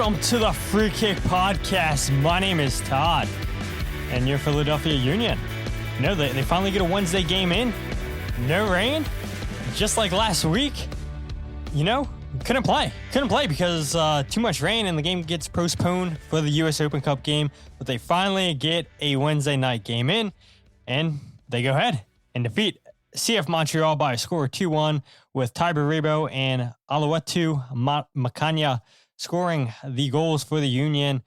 Welcome to the Free Kick Podcast. My name is Todd, and your Philadelphia Union. You know, they finally get a Wednesday game in. No rain, just like last week. You know, couldn't play because too much rain, and the game gets postponed for the U.S. Open Cup game. But they finally get a Wednesday night game in, and they go ahead and defeat CF Montréal by a score of 2-1 with Baribo and Olwethu Makhanya scoring the goals for the Union.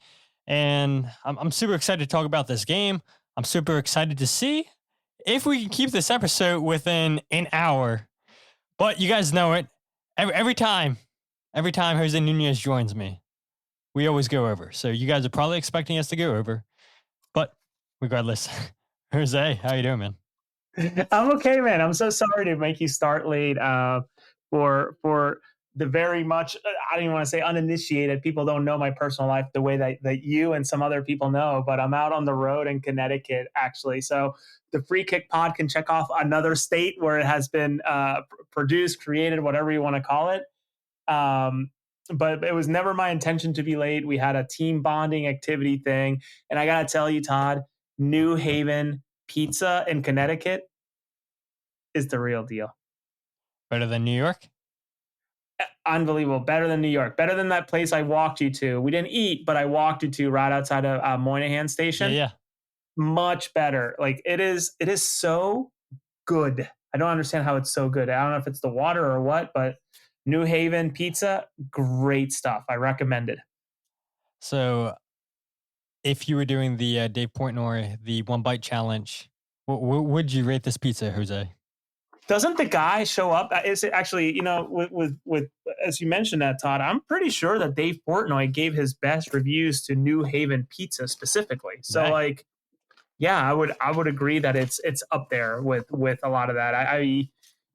And I'm super excited to talk about this game. I'm super excited to see if we can keep this episode within an hour. But you guys know it. Every time José Nuñez joins me, we always go over. So you guys are probably expecting us to go over. But regardless, José, how you doing, man? I'm okay, man. I'm so sorry to make you start late for the very much, I don't even want to say uninitiated. People don't know my personal life the way that you and some other people know, but I'm out on the road in Connecticut, actually. So the Free Kick Pod can check off another state where it has been produced, created, whatever you want to call it. But it was never my intention to be late. We had a team bonding activity thing. And I got to tell you, Todd, New Haven pizza in Connecticut is the real deal. Better than New York? Unbelievable. Better than New York. Better than that place I walked you to. We didn't eat, but I walked you to right outside of Moynihan Station. Yeah. Much better. Like it is so good. I don't understand how it's so good. I don't know if it's the water or what, but New Haven pizza, great stuff. I recommend it. So if you were doing the Dave Portnoy, the one bite challenge, what would you rate this pizza, Jose? Doesn't the guy show up? Is it actually, you know, with as you mentioned that, Todd, I'm pretty sure that Dave Portnoy gave his best reviews to New Haven pizza specifically. So right. Like, yeah, I would agree that it's up there with a lot of that.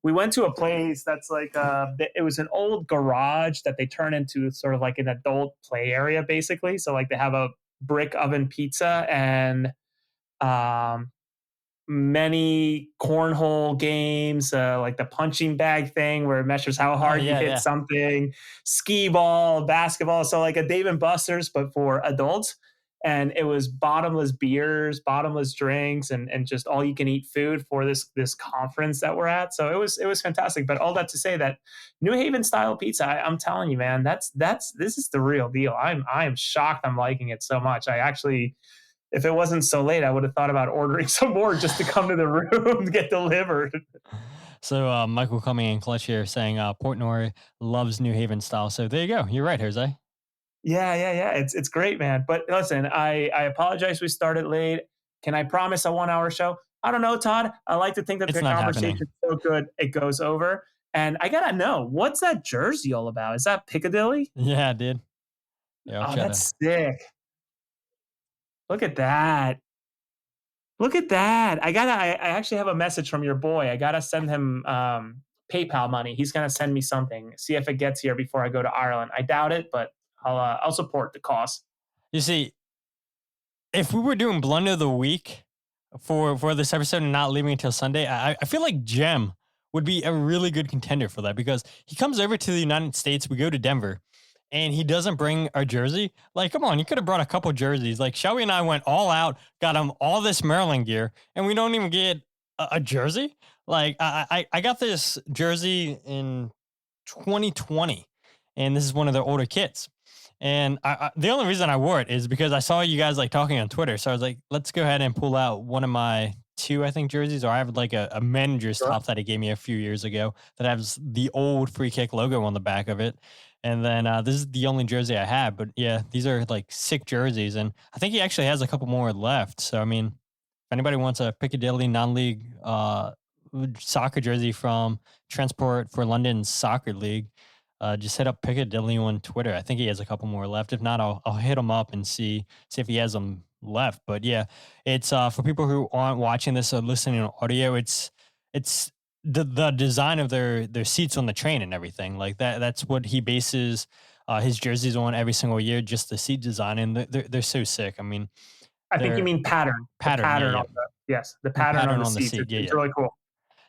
We went to a place that's like it was an old garage that they turn into sort of like an adult play area, basically. So like they have a brick oven pizza and many cornhole games, like the punching bag thing where it measures how hard you hit something, skee ball, basketball. So like a Dave & Buster's, but for adults. And it was bottomless beers, bottomless drinks, and just all you can eat food for this conference that we're at. So it was fantastic. But all that to say that New Haven style pizza, I'm telling you, man, this is the real deal. I am shocked I'm liking it so much. I actually, if it wasn't so late, I would have thought about ordering some more just to come to the room to get delivered. So Michael coming in clutch here saying Portnoy loves New Haven style. So there you go. You're right, Jose. Yeah. It's great, man. But listen, I apologize we started late. Can I promise a 1 hour show? I don't know, Todd. I like to think that the conversation is so good it goes over. And I gotta know, what's that jersey all about? Is that Piccadilly? Yeah, dude. Yeah, that's sick. Look at that. I actually have a message from your boy. I gotta send him PayPal money. He's gonna send me something. See if it gets here before I go to Ireland. I doubt it, but I'll support the cause. You see, if we were doing blunder of the week for this episode and not leaving until Sunday, I feel like Jem would be a really good contender for that because he comes over to the United States. We go to Denver. And he doesn't bring a jersey. Like, come on, you could have brought a couple jerseys. Like, Shelby and I went all out, got him all this Maryland gear, and we don't even get a jersey. Like, I got this jersey in 2020, and this is one of the older kits. And the only reason I wore it is because I saw you guys like talking on Twitter. So I was like, let's go ahead and pull out one of my two, I think, jerseys, or I have like a manager's top that he gave me a few years ago that has the old Free Kick logo on the back of it. And then this is the only jersey I have. But yeah, these are like sick jerseys. And I think he actually has a couple more left. So, I mean, if anybody wants a Piccadilly non-league soccer jersey from Transport for London Soccer League, just hit up Piccadilly on Twitter. I think he has a couple more left. If not, I'll hit him up and see if he has them left. But yeah, it's for people who aren't watching this or listening on audio, it's the design of their seats on the train and everything like that. That's what he bases his jerseys on every single year, just the seat design. And they're so sick. I mean, I think you mean pattern. Pattern, the pattern on the seat. It's really cool.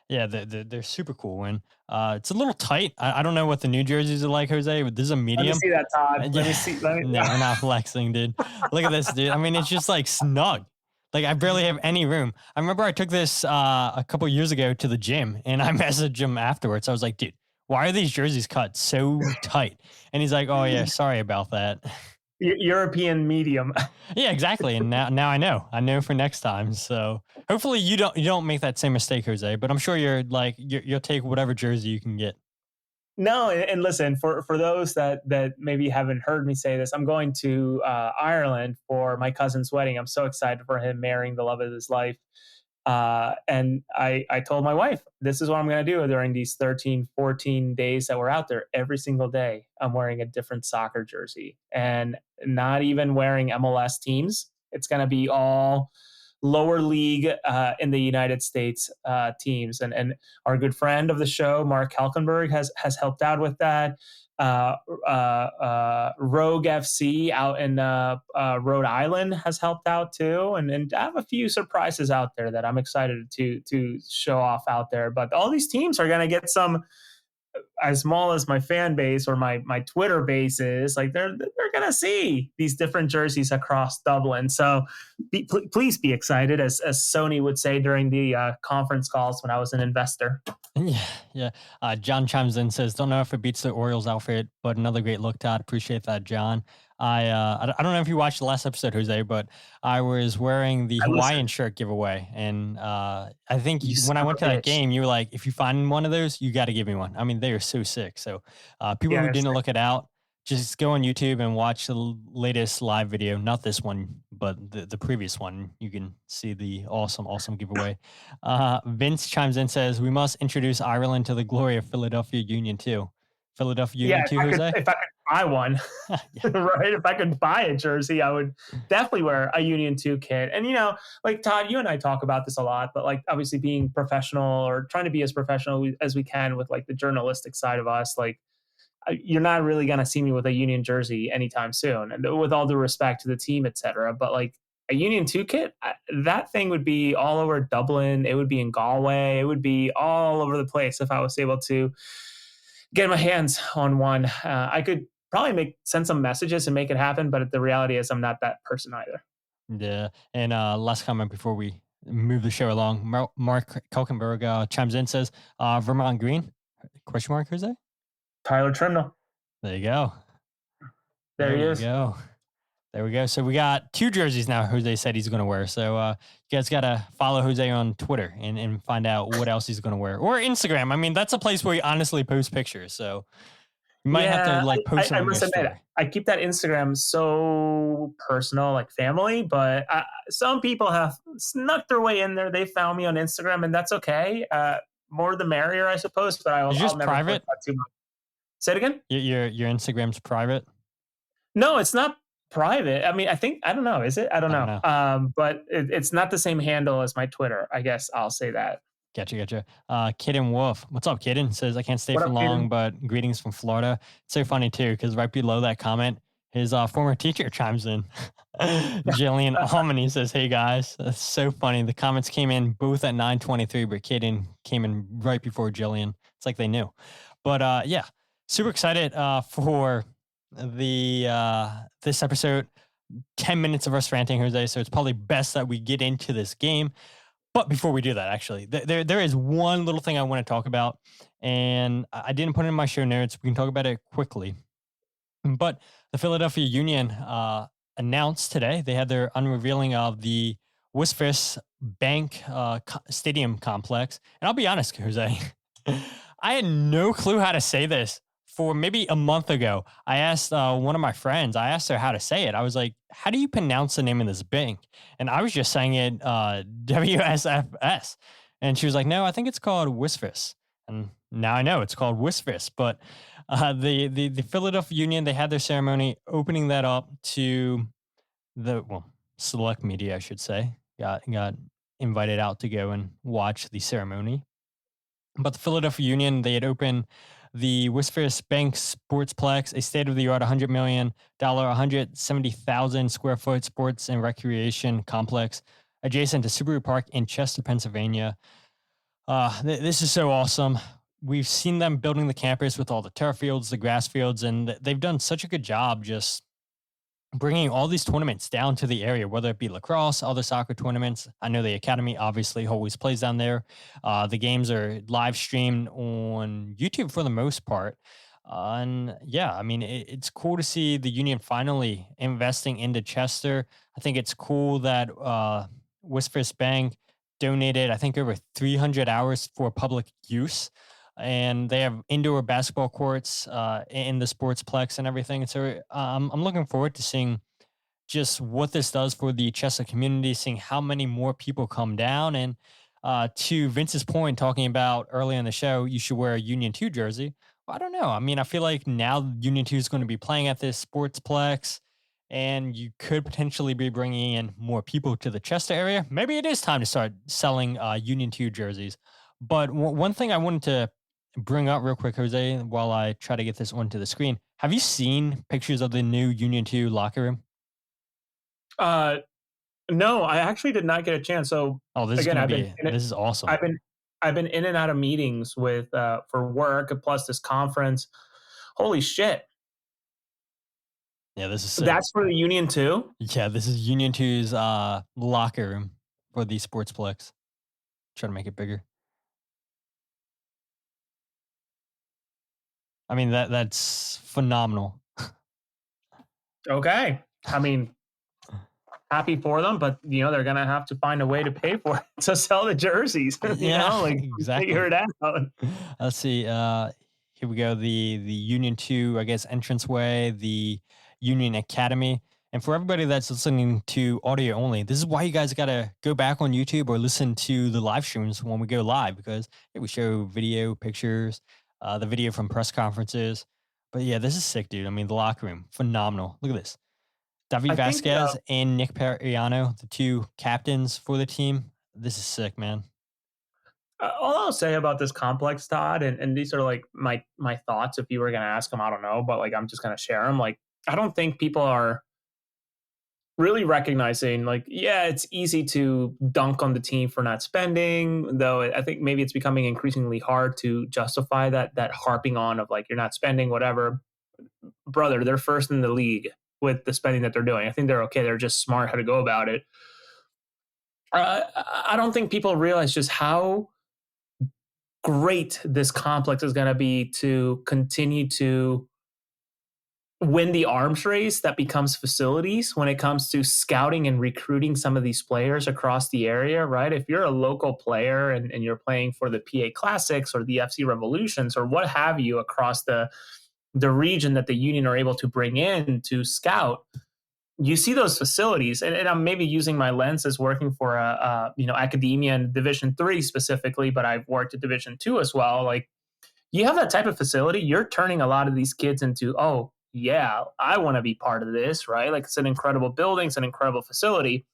Yeah, they're super cool. And it's a little tight. I don't know what the new jerseys are like, Jose, but this is a Let me medium. see that, Todd. Let me Yeah, see. Let me. no, we're not flexing, dude. Look at this, dude. I mean, it's just like snug. Like I barely have any room. I remember I took this a couple years ago to the gym, and I messaged him afterwards. I was like, dude, why are these jerseys cut so tight? And he's like, oh yeah, sorry about that. European medium. Yeah, exactly. And now I know for next time. So hopefully you don't make that same mistake, Jose. But I'm sure you'll take whatever jersey you can get. No, and listen, for those that maybe haven't heard me say this, I'm going to Ireland for my cousin's wedding. I'm so excited for him marrying the love of his life. And I told my wife, this is what I'm going to do during these 13, 14 days that we're out there. Every single day, I'm wearing a different soccer jersey and not even wearing MLS teams. It's going to be all lower league in the United States teams. And our good friend of the show, Mark Kalkenberg, has helped out with that. Rogue FC out in Rhode Island has helped out too, and I have a few surprises out there that I'm excited to show off out there. But all these teams are going to get some, as small as my fan base or my Twitter base is, like they're gonna see these different jerseys across Dublin. So please be excited, as Sony would say during the conference calls when I was an investor. Yeah, yeah. John chimes in, says, "Don't know if it beats the Orioles outfit, but another great look, Todd. Appreciate that, John." I don't know if you watched the last episode, Jose, but I was wearing the Hawaiian shirt giveaway, and I think when I went to that game, you were like, "If you find one of those, you got to give me one." I mean, they are so sick. So people who didn't look it out, just go on YouTube and watch the latest live video. Not this one, but the previous one. You can see the awesome giveaway. Vince chimes in, says, "We must introduce Ireland to the glory of Philadelphia Union too." Philadelphia Union too, Jose? If I could buy one, right? If I could buy a jersey, I would definitely wear a Union 2 kit. And, like Todd, you and I talk about this a lot, but like obviously being professional or trying to be as professional as we can with like the journalistic side of us, like you're not really going to see me with a Union jersey anytime soon. And with all due respect to the team, et cetera. But like a Union 2 kit, that thing would be all over Dublin. It would be in Galway. It would be all over the place if I was able to get my hands on one. I could probably send some messages and make it happen, but the reality is I'm not that person either. Yeah. And last comment before we move the show along, Mark Kalkenberg chimes in, says, Vermont Green, question mark, Jose? Tyler Trimnell. There you go. There he is. There we go. So we got 2 jerseys now Jose said he's going to wear. So you guys got to follow Jose on Twitter and find out what else he's going to wear. Or Instagram. I mean, that's a place where he honestly posts pictures. So you might have to like post them on your story. I keep that Instagram so personal, like family, but some people have snuck their way in there. They found me on Instagram, and that's okay. More the merrier, I suppose, but I'll just never private? That too much. Say it again? Your Instagram's private? No, it's not private. I mean, I don't know. Is it? I don't know. But it's not the same handle as my Twitter. I guess I'll say that. Gotcha. Kidden Wolf. What's up, Kidden? Says, I can't stay for long, but greetings from Florida. It's so funny, too, because right below that comment, his former teacher chimes in. Jillian Almany says, hey, guys. That's so funny. The comments came in both at 9:23, but Kidden came in right before Jillian. It's like they knew. But, yeah, super excited for this episode. 10 minutes of us ranting, Jose, so it's probably best that we get into this game. But before we do that, actually, there is one little thing I want to talk about, and I didn't put it in my show notes. We can talk about it quickly. But the Philadelphia Union announced today they had their unrevealing of the WSFS Bank Stadium complex. And I'll be honest, Jose, I had no clue how to say this. For maybe a month ago, I asked one of my friends, I asked her how to say it. I was like, how do you pronounce the name of this bank? And I was just saying it WSFS. And she was like, no, I think it's called WSFS. And now I know it's called WSFS. But the Philadelphia Union, they had their ceremony opening that up to select media, I should say. Got invited out to go and watch the ceremony. But the Philadelphia Union, they had opened the WSFS Bank Sportsplex, a state-of-the-art $100 million, 170,000 square foot sports and recreation complex adjacent to Subaru Park in Chester, Pennsylvania. This is so awesome. We've seen them building the campus with all the turf fields, the grass fields, and they've done such a good job just bringing all these tournaments down to the area, whether it be lacrosse, other soccer tournaments. I know the academy obviously always plays down there. The games are live streamed on YouTube for the most part. And yeah, I mean, it's cool to see the union finally investing into Chester. I think it's cool that WSFS Bank donated, I think, over 300 hours for public use. And they have indoor basketball courts in the sportsplex and everything. So I'm looking forward to seeing just what this does for the Chester community, seeing how many more people come down. And to Vince's point, talking about earlier in the show, you should wear a Union 2 jersey. Well, I don't know. I mean, I feel like now Union 2 is going to be playing at this sportsplex, and you could potentially be bringing in more people to the Chester area. Maybe it is time to start selling Union 2 jerseys. But one thing I wanted to bring up real quick, Jose, while I try to get this onto the screen. Have you seen pictures of the new Union 2 locker room? Uh, no, I actually did not get a chance. So Oh, this again, this is awesome. I've been in and out of meetings with for work plus this conference. Holy shit. Yeah, this is sick. That's for the Union too? Yeah, this is Union 2's locker room for the Sportsplex. Try to make it bigger. I mean, that's phenomenal. Okay. I mean, happy for them, but they're gonna have to find a way to pay for it to sell the jerseys. Exactly. Figure it out. Let's see. Here we go. The Union 2, I guess, entranceway, the Union Academy. And for everybody that's listening to audio only, this is why you guys got to go back on YouTube or listen to the live streams when we go live, because we show video, pictures, the video from press conferences. But yeah, this is sick, dude. I mean, the locker room, phenomenal. Look at this. David Vasquez and Nick Periano, the two captains for the team. This is sick, man. All I'll say about this complex, Todd, and these are like my thoughts. If you were going to ask them, I don't know, but like I'm just going to share them. Like I don't think people are really recognizing, like, yeah, it's easy to dunk on the team for not spending, though I think maybe it's becoming increasingly hard to justify that harping on of like you're not spending whatever. Brother, they're first in the league with the spending that they're doing. I think they're okay. They're just smart how to go about it. I don't think people realize just how great this complex is going to be to continue to win the arms race that becomes facilities when it comes to scouting and recruiting some of these players across the area, right? If you're a local player and you're playing for the PA Classics or the FC Revolutions or what have you across the region that the Union are able to bring in to scout, you see those facilities, and I'm maybe using my lens as working for academia in Division 3 specifically, but I've worked at Division 2 as well. Like you have that type of facility, you're turning a lot of these kids into, oh yeah, I want to be part of this, right? Like it's an incredible building, it's an incredible facility.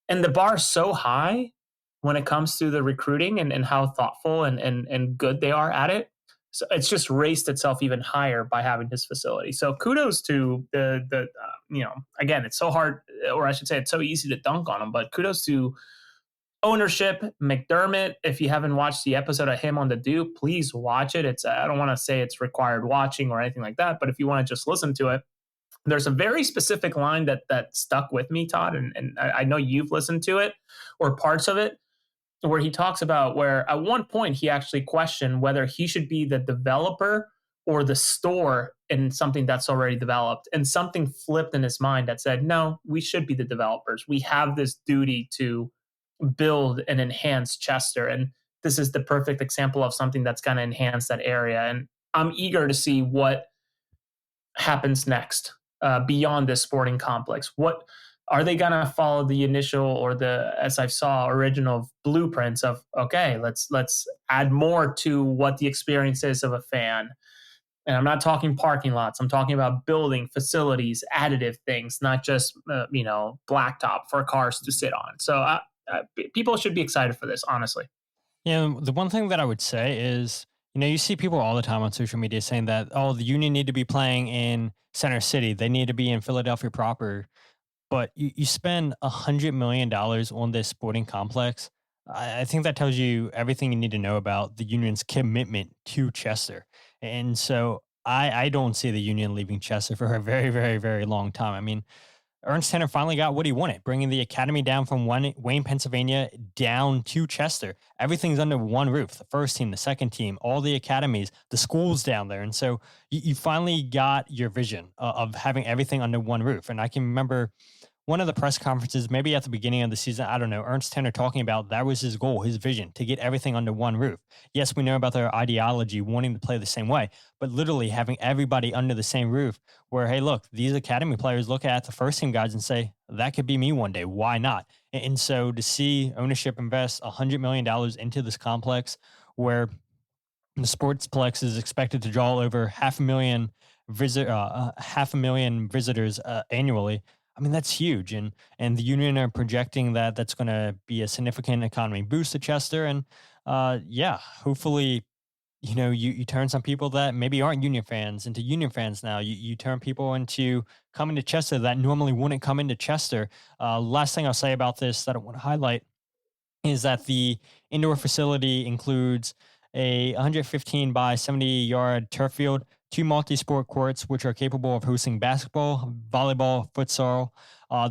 And the bar is so high when it comes to the recruiting and how thoughtful and good they are at it. So it's just raised itself even higher by having this facility. So kudos to the again, it's so hard, or I should say it's so easy to dunk on them, but kudos to ownership, McDermott. If you haven't watched the episode of him on the Duke, please watch it. It's I don't want to say it's required watching or anything like that, but if you want to just listen to it, there's a very specific line that stuck with me, Todd, and I know you've listened to it or parts of it, where he talks about where at one point he actually questioned whether he should be the developer or the store in something that's already developed. And something flipped in his mind that said, no, we should be the developers. We have this duty to build and enhance Chester. And this is the perfect example of something that's going to enhance that area. And I'm eager to see what happens next beyond this sporting complex. What are they going to follow the initial or the, as I saw, original blueprints of, okay, let's add more to what the experience is of a fan. And I'm not talking parking lots. I'm talking about building facilities, additive things, not just, blacktop for cars to sit on. So people should be excited for this, honestly. Yeah, the one thing that I would say is, you see people all the time on social media saying that, oh, the Union need to be playing in Center City. They need to be in Philadelphia proper. But you spend $100 million on this sporting complex. I think that tells you everything you need to know about the union's commitment to Chester. And so I don't see the union leaving Chester for a very, very, very long time. I mean, Ernst Tanner finally got what he wanted, bringing the academy down from Wayne, Pennsylvania, down to Chester. Everything's under one roof: the first team, the second team, all the academies, the schools down there. And so you finally got your vision of having everything under one roof. And I can remember one of the press conferences, maybe at the beginning of the season, I don't know, Ernst Tanner talking about that was his goal, his vision, to get everything under one roof. Yes, we know about their ideology, wanting to play the same way, but literally having everybody under the same roof where, hey, look, these academy players look at the first team guys and say, that could be me one day. Why not? And so to see ownership invest $100 million into this complex where the Sportsplex is expected to draw over half a million visitors annually. I mean, that's huge, and the union are projecting that that's going to be a significant economy boost to Chester, and yeah, hopefully, you turn some people that maybe aren't union fans into union fans now. You turn people into coming to Chester that normally wouldn't come into Chester. Last thing I'll say about this that I want to highlight is that the indoor facility includes a 115 by 70-yard turf field, two multi-sport courts, which are capable of hosting basketball, volleyball, futsal.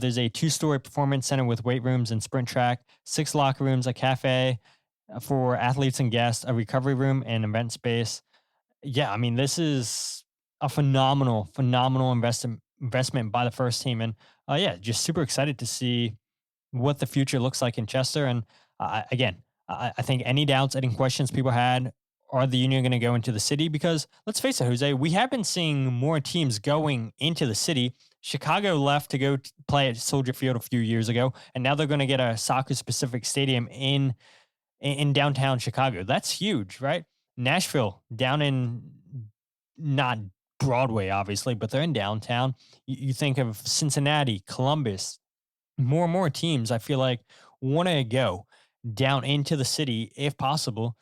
There's a two-story performance center with weight rooms and sprint track, 6 locker rooms, a cafe for athletes and guests, a recovery room, and event space. Yeah, I mean, this is a phenomenal, phenomenal investment by the first team. And yeah, just super excited to see what the future looks like in Chester. And again, I think any doubts, any questions people had, are the Union going to go into the city? Because let's face it, Jose, we have been seeing more teams going into the city. Chicago left to go play at Soldier Field a few years ago, and now they're going to get a soccer-specific stadium in downtown Chicago. That's huge, right? Nashville down in not Broadway, obviously, but they're in downtown. You think of Cincinnati, Columbus, more and more teams, I feel like, want to go down into the city if possible.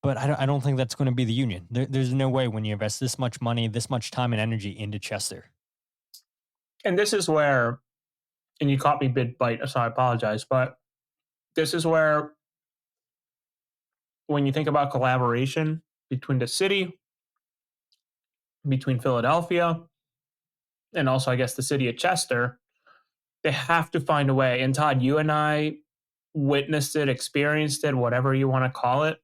But I don't think that's going to be the Union. There's no way when you invest this much money, this much time and energy into Chester. And this is where, and you caught me bit bite, so I apologize, but this is where, when you think about collaboration between the city, between Philadelphia, and also, I guess, the city of Chester, they have to find a way. And Todd, you and I witnessed it, experienced it, whatever you want to call it.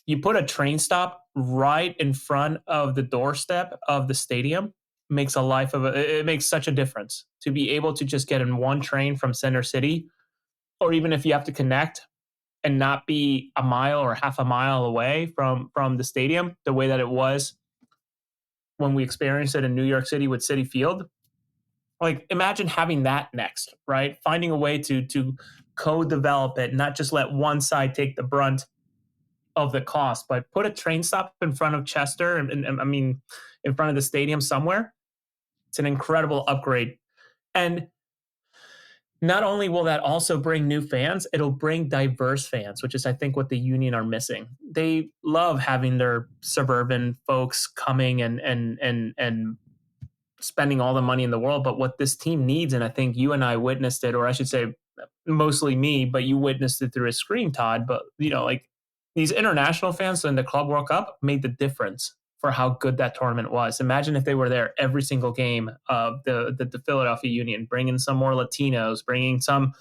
You put a train stop right in front of the doorstep of the stadium, makes it makes such a difference to be able to just get in one train from Center City, or even if you have to connect and not be a mile or half a mile away from the stadium, the way that it was when we experienced it in New York City with Citi Field. Like, imagine having that next, right? Finding a way to co-develop it, not just let one side take the brunt of the cost, but put a train stop in front of Chester and I mean, in front of the stadium somewhere. It's an incredible upgrade. And not only will that also bring new fans, it'll bring diverse fans, which is, I think, what the Union are missing. They love having their suburban folks coming and spending all the money in the world. But what this team needs, and I think you and I witnessed it, or I should say mostly me, but you witnessed it through a screen, Todd. But, like, these international fans in the Club World Cup made the difference for how good that tournament was. Imagine if they were there every single game of the Philadelphia Union, bringing some more Latinos, bringing some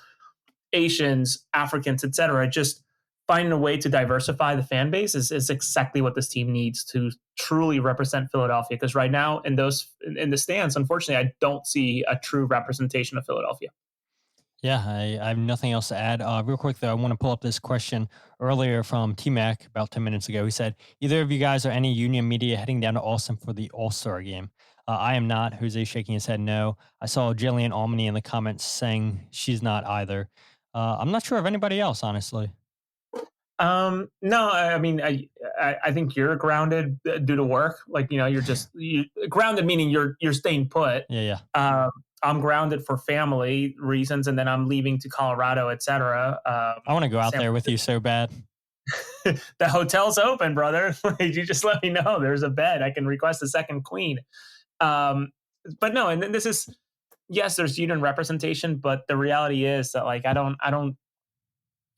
Asians, Africans, etc. Just finding a way to diversify the fan base is exactly what this team needs to truly represent Philadelphia. Because right now in the stands, unfortunately, I don't see a true representation of Philadelphia. Yeah, I have nothing else to add. Real quick, though, I want to pull up this question earlier from T-Mac about 10 minutes ago. He said, either of you guys or any Union media heading down to Austin for the All-Star game? I am not. Jose shaking his head no. I saw Jillian Almany in the comments saying she's not either. I'm not sure of anybody else, honestly. No, I mean, I think you're grounded due to work. Like, you're grounded, meaning you're staying put. Yeah. I'm grounded for family reasons, and then I'm leaving to Colorado, etc. I want to go out there with you so bad. The hotel's open, brother. You just let me know. There's a bed. I can request a second queen. But no, and then this is, yes, there's union representation, but the reality is that, like, I don't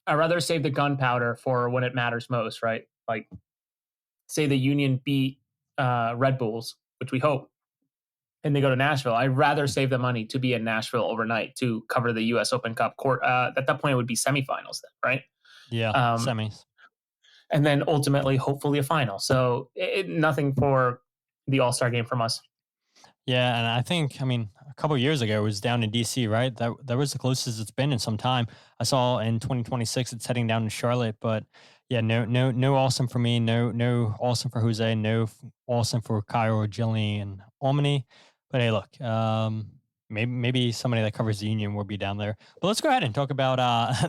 I'd rather save the gunpowder for when it matters most, right? Like, say the Union beat Red Bulls, which we hope, and they go to Nashville. I'd rather save the money to be in Nashville overnight to cover the U.S. Open Cup court. At that point, it would be semifinals, then, right? Yeah, Um, semis. and then ultimately, hopefully, a final. So nothing for the All Star game from us. Yeah, and I think, I mean, a couple of years ago it was down in DC, right? That was the closest it's been in some time. I saw in 2026 it's heading down to Charlotte, but yeah, no awesome for me, no awesome for Jose, awesome for Cairo, Jilly, and Omni. But hey, look, maybe somebody that covers the Union will be down there. But let's go ahead and talk about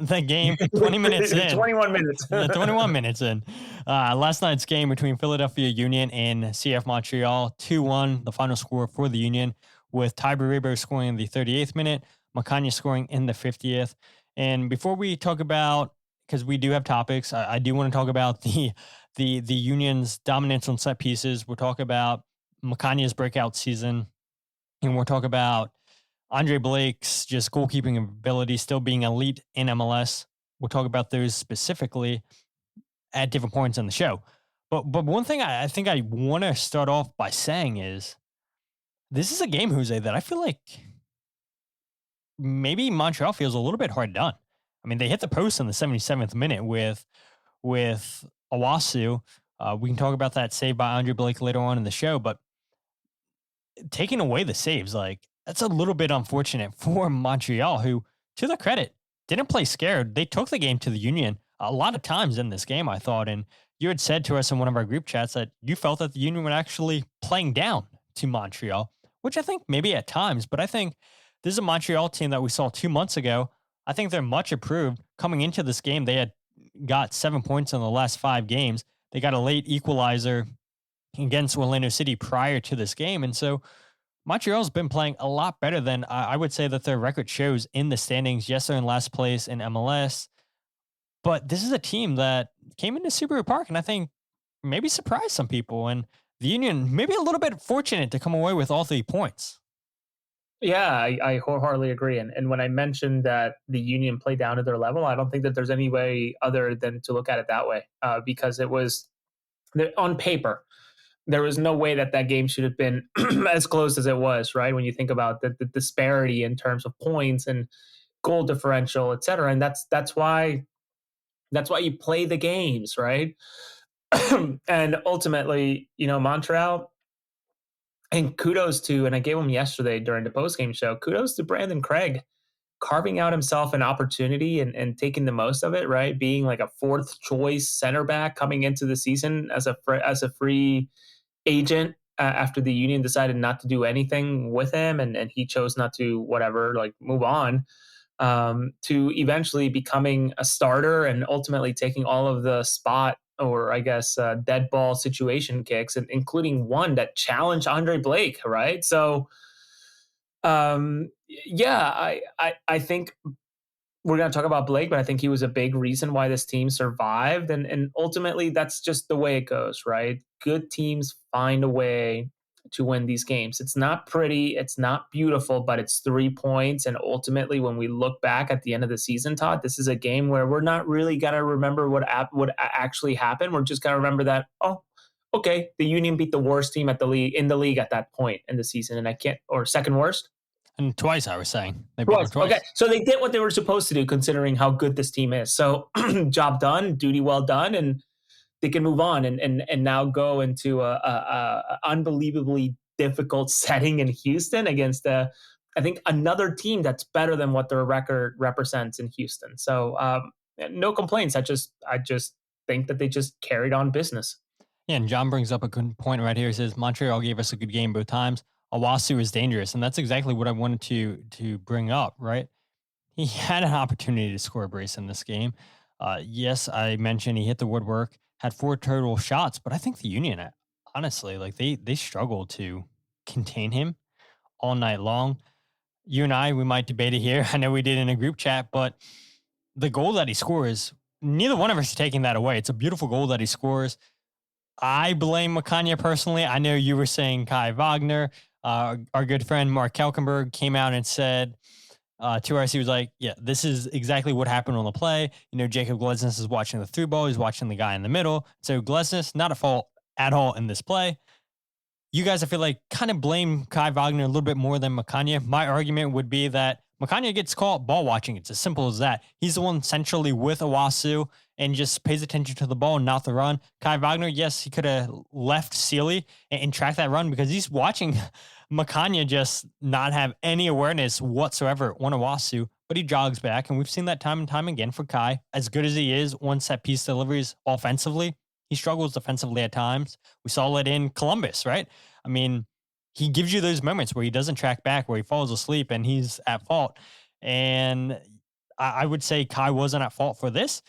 the game. 20 minutes in, 21 minutes. 21 minutes in. Last night's game between Philadelphia Union and CF Montreal, 2-1, the final score for the Union, with Ty Baribo scoring in the 38th minute, Makhanya scoring in the 50th. And before we talk about, because we do have topics, I do want to talk about the Union's dominance on set pieces. We'll talk about Machanya's breakout season, and we'll talk about Andre Blake's just goalkeeping ability still being elite in MLS. We'll talk about those specifically at different points in the show. But one thing I think I want to start off by saying is this is a game, Jose, that I feel like maybe Montreal feels a little bit hard done. I mean, they hit the post in the 77th minute with Owusu. We can talk about that save by Andre Blake later on in the show, but taking away the saves, like, that's a little bit unfortunate for Montreal, who, to their credit, didn't play scared. They took the game to the Union a lot of times in this game, I thought. And you had said to us in one of our group chats that you felt that the Union were actually playing down to Montreal, which I think maybe at times, but I think this is a Montreal team that we saw 2 months ago. I think they're much improved. Coming into this game, they had got 7 points in the last 5 games. They got a late equalizer against Orlando City prior to this game. And so Montreal's been playing a lot better than I would say that their record shows in the standings. Yes, they're in last place in MLS, but this is a team that came into Subaru Park and I think maybe surprised some people. And the Union maybe a little bit fortunate to come away with all 3 points. Yeah, I wholeheartedly agree. And when I mentioned that the Union played down to their level, I don't think that there's any way other than to look at it that way, because it was on paper. There was no way that game should have been as close as it was, right? When you think about the disparity in terms of points and goal differential, et cetera. And that's why you play the games, right? And ultimately, Montreal, and kudos to, and I gave him yesterday during the post-game show, kudos to Brandon Craig, carving out himself an opportunity and taking the most of it, right? Being like a 4th choice center back coming into the season as a free agent after the Union decided not to do anything with him, and he chose not to move on, to eventually becoming a starter and ultimately taking all of the spot, or I guess dead ball situation kicks, and including one that challenged Andre Blake, right? So yeah, I think we're going to talk about Blake, but I think he was a big reason why this team survived. And ultimately, that's just the way it goes, right? Good teams find a way to win these games. It's not pretty, it's not beautiful, but it's 3 points. And ultimately, when we look back at the end of the season, Todd, this is a game where we're not really going to remember what actually happened. We're just going to remember that, oh, okay, the Union beat the worst team in the league at that point in the season. And or second worst. And twice, I was saying. They beat them twice. Okay, so they did what they were supposed to do, considering how good this team is. So job done, duty well done, and they can move on and now go into a unbelievably difficult setting in Houston against I think another team that's better than what their record represents in Houston. So no complaints. I just think that they just carried on business. Yeah, and John brings up a good point right here. He says Montreal gave us a good game both times. Owusu is dangerous, and that's exactly what I wanted to bring up, right? He had an opportunity to score a brace in this game. Yes, I mentioned he hit the woodwork, had 4 total shots, but I think the Union, honestly, like they struggled to contain him all night long. You and I, we might debate it here. I know we did in a group chat, but the goal that he scores, neither one of us is taking that away. It's a beautiful goal that he scores. I blame Makhanya personally. I know you were saying Kai Wagner. Our good friend Mark Kelkenberg came out and said to where he was like, yeah, this is exactly what happened on the play. Jacob Glesnes is watching the through ball. He's watching the guy in the middle. So Glesnes, not a fault at all in this play. You guys, I feel like, kind of blame Kai Wagner a little bit more than Makhanya. My argument would be that Makhanya gets caught ball watching. It's as simple as that. He's the one centrally with Owusu and just pays attention to the ball, not the run. Kai Wagner, yes, he could have left Sealy and tracked that run because he's watching Makhanya just not have any awareness whatsoever on Owusu, but he jogs back. And we've seen that time and time again for Kai. As good as he is on set piece deliveries offensively, he struggles defensively at times. We saw it in Columbus, right? I mean, he gives you those moments where he doesn't track back, where he falls asleep and he's at fault. And I would say Kai wasn't at fault for this.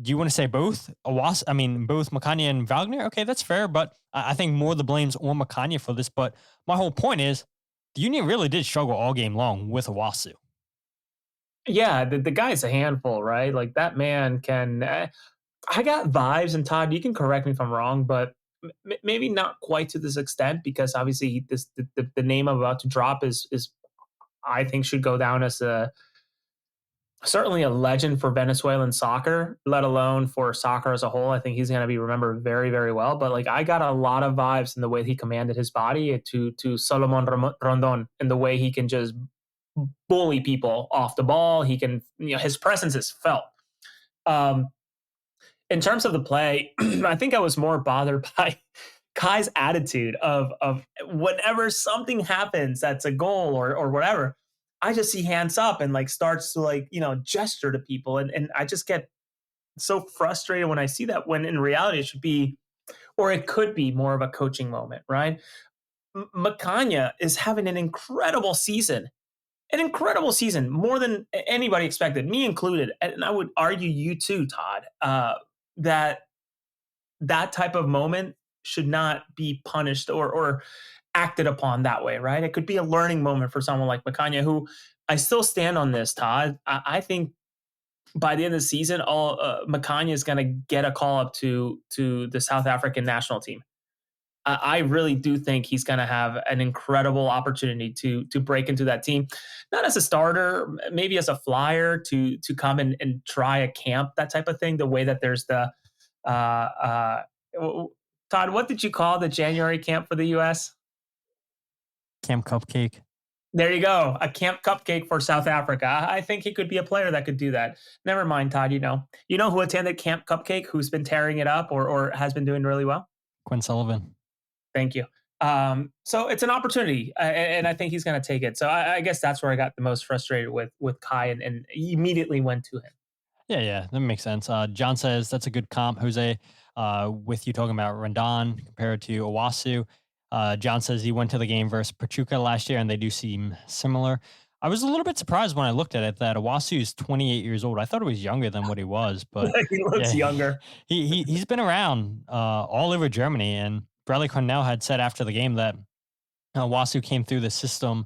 Do you want to say both? Both Makhanya and Wagner? Okay, that's fair, but I think more the blame's on Makhanya for this. But my whole point is, the Union really did struggle all game long with Owusu. Yeah, the guy's a handful, right? Like that man can. I got vibes, and Todd, you can correct me if I'm wrong, but maybe not quite to this extent because obviously the name I'm about to drop is I think should go down as certainly a legend for Venezuelan soccer, let alone for soccer as a whole. I think he's going to be remembered very, very well. But like, I got a lot of vibes in the way he commanded his body to Solomon Rondon, and the way he can just bully people off the ball. He can, his presence is felt. In terms of the play, I think I was more bothered by Kai's attitude of whenever something happens that's a goal or whatever, I just see hands up and like starts to gesture to people. And I just get so frustrated when I see that, when in reality it should be, or it could be more of a coaching moment, right? Makhanya is having an incredible season, more than anybody expected, me included. And I would argue you too, Todd, that type of moment should not be punished or acted upon that way, right? It could be a learning moment for someone like Makhanya, who I still stand on this, Todd. I think by the end of the season, Makhanya is going to get a call up to the South African national team. I really do think he's going to have an incredible opportunity to break into that team, not as a starter, maybe as a flyer to come and try a camp, that type of thing. The way that there's the Todd, what did you call the January camp for the U.S.? Camp Cupcake. There you go, a Camp Cupcake for South Africa. I think he could be a player that could do that. Never mind, Todd. You know who attended Camp Cupcake, who's been tearing it up or has been doing really well? Quinn Sullivan. Thank you. So it's an opportunity, and I think he's going to take it. So I guess that's where I got the most frustrated with Kai, and immediately went to him. Yeah, that makes sense. John says that's a good comp, Jose. With you talking about Rondon compared to Owusu. John says he went to the game versus Pachuca last year, and they do seem similar. I was a little bit surprised when I looked at it that Owusu is 28 years old. I thought it was younger than what he was, but he looks younger. He's been around all over Germany, and Bradley Cornell had said after the game that Owusu came through the system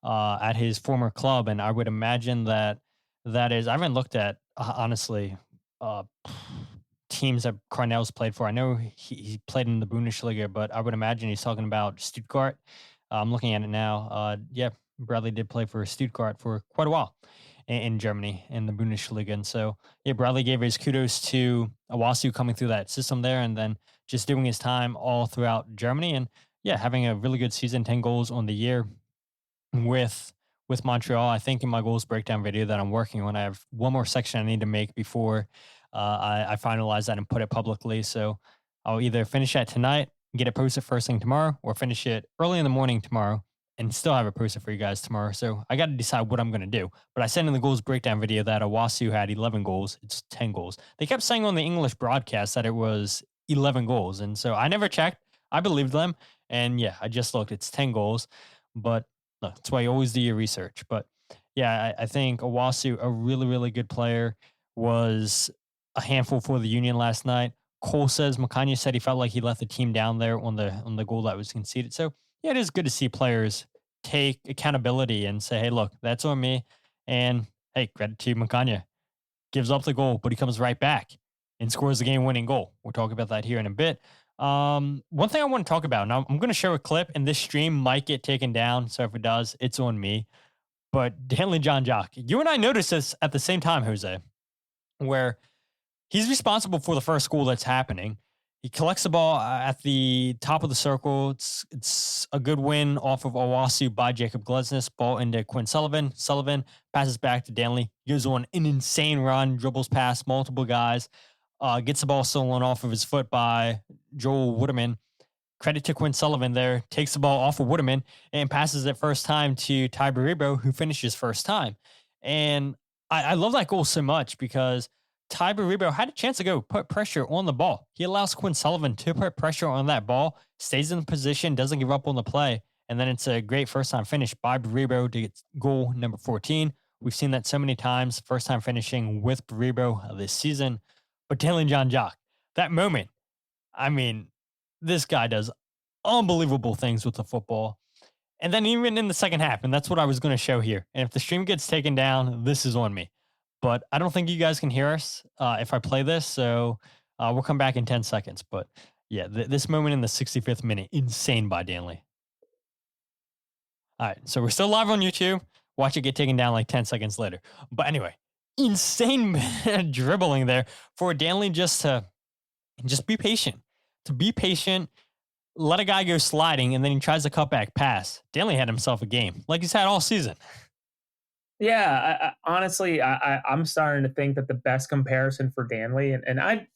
at his former club, and I would imagine that is. I haven't looked at honestly teams that Cornell's played for. I know he played in the Bundesliga, but I would imagine he's talking about Stuttgart. I'm looking at it now. Bradley did play for Stuttgart for quite a while in Germany in the Bundesliga. And so, Bradley gave his kudos to Owusu coming through that system there and then just doing his time all throughout Germany. And having a really good season, 10 goals on the year with Montreal. I think in my goals breakdown video that I'm working on, I have one more section I need to make before I finalize that and put it publicly. So I'll either finish that tonight, get it posted first thing tomorrow, or finish it early in the morning tomorrow and still have it posted for you guys tomorrow. So I got to decide what I'm going to do. But I said in the goals breakdown video that Owusu had 11 goals. It's 10 goals. They kept saying on the English broadcast that it was 11 goals. And so I never checked. I believed them. And I just looked. It's 10 goals. But look, that's why you always do your research. But I think Owusu, a really, really good player, was a handful for the Union last night. Cole says Makhanya said he felt like he let the team down there on the goal that was conceded. So it is good to see players take accountability and say, hey, look, that's on me. And hey, credit to Makhanya. Gives up the goal, but he comes right back and scores the game-winning goal. We'll talk about that here in a bit. One thing I want to talk about, now I'm going to share a clip, and this stream might get taken down. So if it does, it's on me. But Danley Jean Jacques, you and I noticed this at the same time, Jose, where he's responsible for the first goal that's happening. He collects the ball at the top of the circle. It's a good win off of Owusu by Jacob Glesnes. Ball into Quinn Sullivan. Sullivan passes back to Danley. Goes on an insane run, dribbles past multiple guys, gets the ball stolen off of his foot by Joel Wooderman. Credit to Quinn Sullivan there. Takes the ball off of Wooderman and passes it first time to Ty Baribo, who finishes first time. And I love that goal so much because Ty Baribo had a chance to go put pressure on the ball. He allows Quinn Sullivan to put pressure on that ball, stays in the position, doesn't give up on the play, and then it's a great first-time finish by Baribo to get goal number 14. We've seen that so many times, first-time finishing with Baribo this season. But Danley Jean Jacques, that moment, I mean, this guy does unbelievable things with the football. And then even in the second half, and that's what I was going to show here. And if the stream gets taken down, this is on me. But I don't think you guys can hear us if I play this. So we'll come back in 10 seconds. But yeah, this moment in the 65th minute, insane by Danley. All right, so we're still live on YouTube. Watch it get taken down like 10 seconds later. But anyway, insane dribbling there for Danley just to be patient. To be patient, let a guy go sliding, and then he tries to cut back pass. Danley had himself a game like he's had all season. Yeah, honestly, I'm starting to think that the best comparison for Danley, and I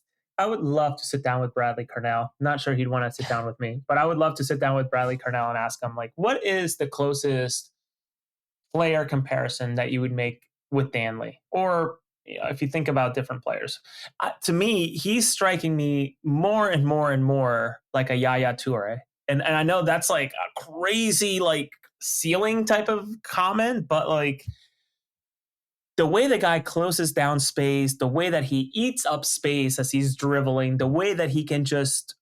would love to sit down with Bradley Carnell. Not sure he'd want to sit down with me, but I would love to sit down with Bradley Carnell and ask him, like, what is the closest player comparison that you would make with Danley? Or if you think about different players, to me, he's striking me more and more and more like a Yaya Toure. And I know that's like a crazy, like, ceiling type of comment, but like, the way the guy closes down space, the way that he eats up space as he's dribbling, the way that he can just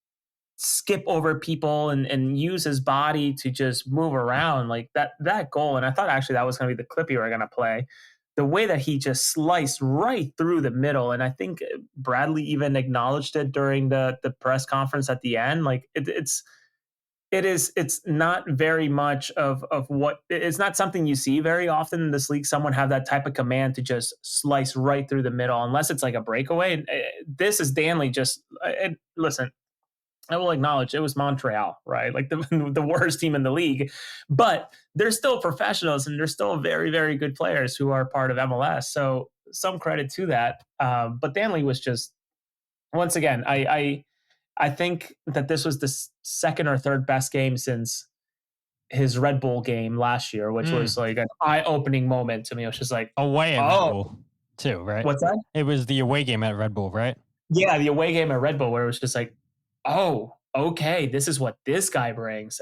skip over people and use his body to just move around, like that goal. And I thought actually that was going to be the clip you were going to play. The way that he just sliced right through the middle. And I think Bradley even acknowledged it during the press conference at the end. Like it's not very much of what, it's not something you see very often in this league. Someone have that type of command to just slice right through the middle, unless it's like a breakaway. And this is Danley just, listen, I will acknowledge it was Montreal, right? Like the worst team in the league, but they're still professionals and they're still very, very good players who are part of MLS. So some credit to that. But Danley was just, once again, I think that this was the second or third best game since his Red Bull game last year, which was like an eye-opening moment to me. It was just like, away at Red Bull too, right? What's that? It was the away game at Red Bull, right? Yeah, the away game at Red Bull, where it was just like, oh, okay, this is what this guy brings.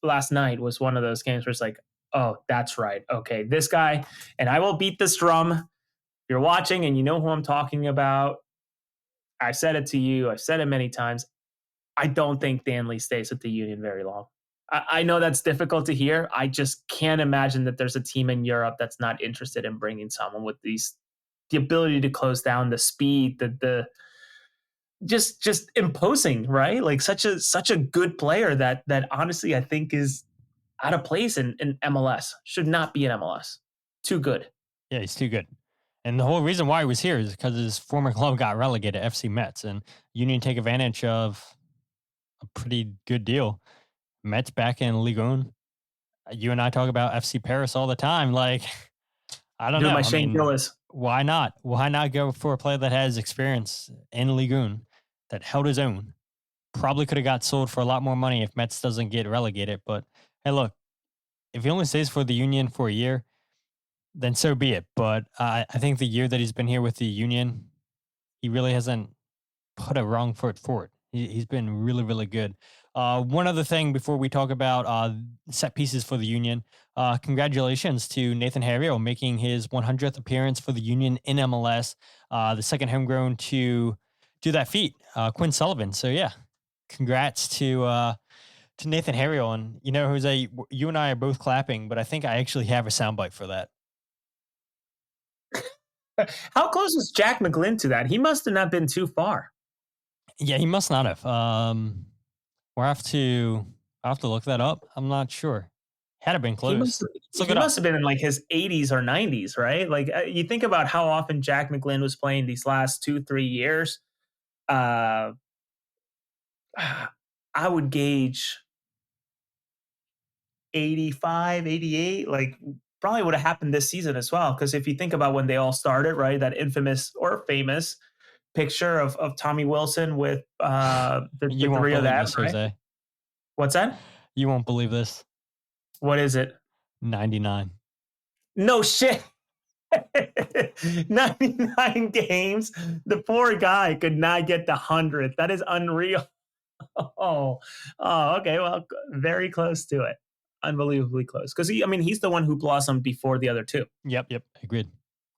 Last night was one of those games where it's like, oh, that's right. Okay, this guy, and I will beat this drum. If you're watching and you know who I'm talking about, I said it to you. I've said it many times. I don't think Danley stays at the Union very long. I know that's difficult to hear. I just can't imagine that there's a team in Europe that's not interested in bringing someone with the ability to close down, the speed, the just imposing, right? Like such a good player that honestly I think is out of place in MLS. Should not be in MLS. Too good. Yeah, he's too good. And the whole reason why he was here is because his former club got relegated, FC Metz, and Union take advantage of a pretty good deal. Metz back in Ligue 1. You and I talk about FC Paris all the time. Like, I don't know. My Shane Gillis. Why not? Why not go for a player that has experience in Ligue 1, that held his own? Probably could have got sold for a lot more money if Metz doesn't get relegated. But hey, look, if he only stays for the Union for a year, then so be it. But I think the year that he's been here with the Union, he really hasn't put a wrong foot forward. He's been really, really good. One other thing before we talk about set pieces for the Union, congratulations to Nathan Harriel making his 100th appearance for the Union in MLS, the second homegrown to do that feat, Quinn Sullivan. So yeah, congrats to Nathan Harriel. And you know, Jose, you and I are both clapping, but I think I actually have a soundbite for that. How close was Jack McGlynn to that? He must have not been too far. Yeah, he must not have. We'll have to look that up. I'm not sure. Had it been He must close. Let's look he it up. must have been in like his 80s or 90s, right? Like you think about how often Jack McGlynn was playing these last 2-3 years. Uh, I would gauge 85, 88. Like probably would have happened this season as well. Because if you think about when they all started, right, that infamous or famous picture of Tommy Wilson with You the won't three of believe them, this, right? Jose. What's that? You won't believe this. What is it? 99. No shit. 99 games. The poor guy could not get the 100th. That is unreal. Oh, okay. Well, very close to it. Unbelievably close. Because he's the one who blossomed before the other two. Yep. Agreed.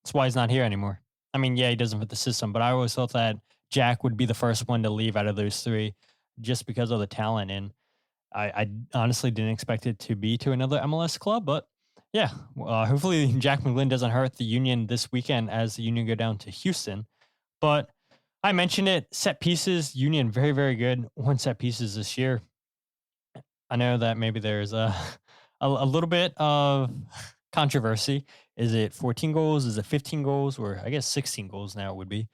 That's why he's not here anymore. I mean, yeah, he doesn't fit the system, but I always thought that Jack would be the first one to leave out of those three just because of the talent. And I honestly didn't expect it to be to another MLS club, but yeah, hopefully Jack McGlynn doesn't hurt the Union this weekend as the Union go down to Houston. But I mentioned it, set pieces, Union very, very good. One set pieces this year. I know that maybe there's a little bit of controversy. Is it 14 goals? Is it 15 goals? Or I guess 16 goals now it would be.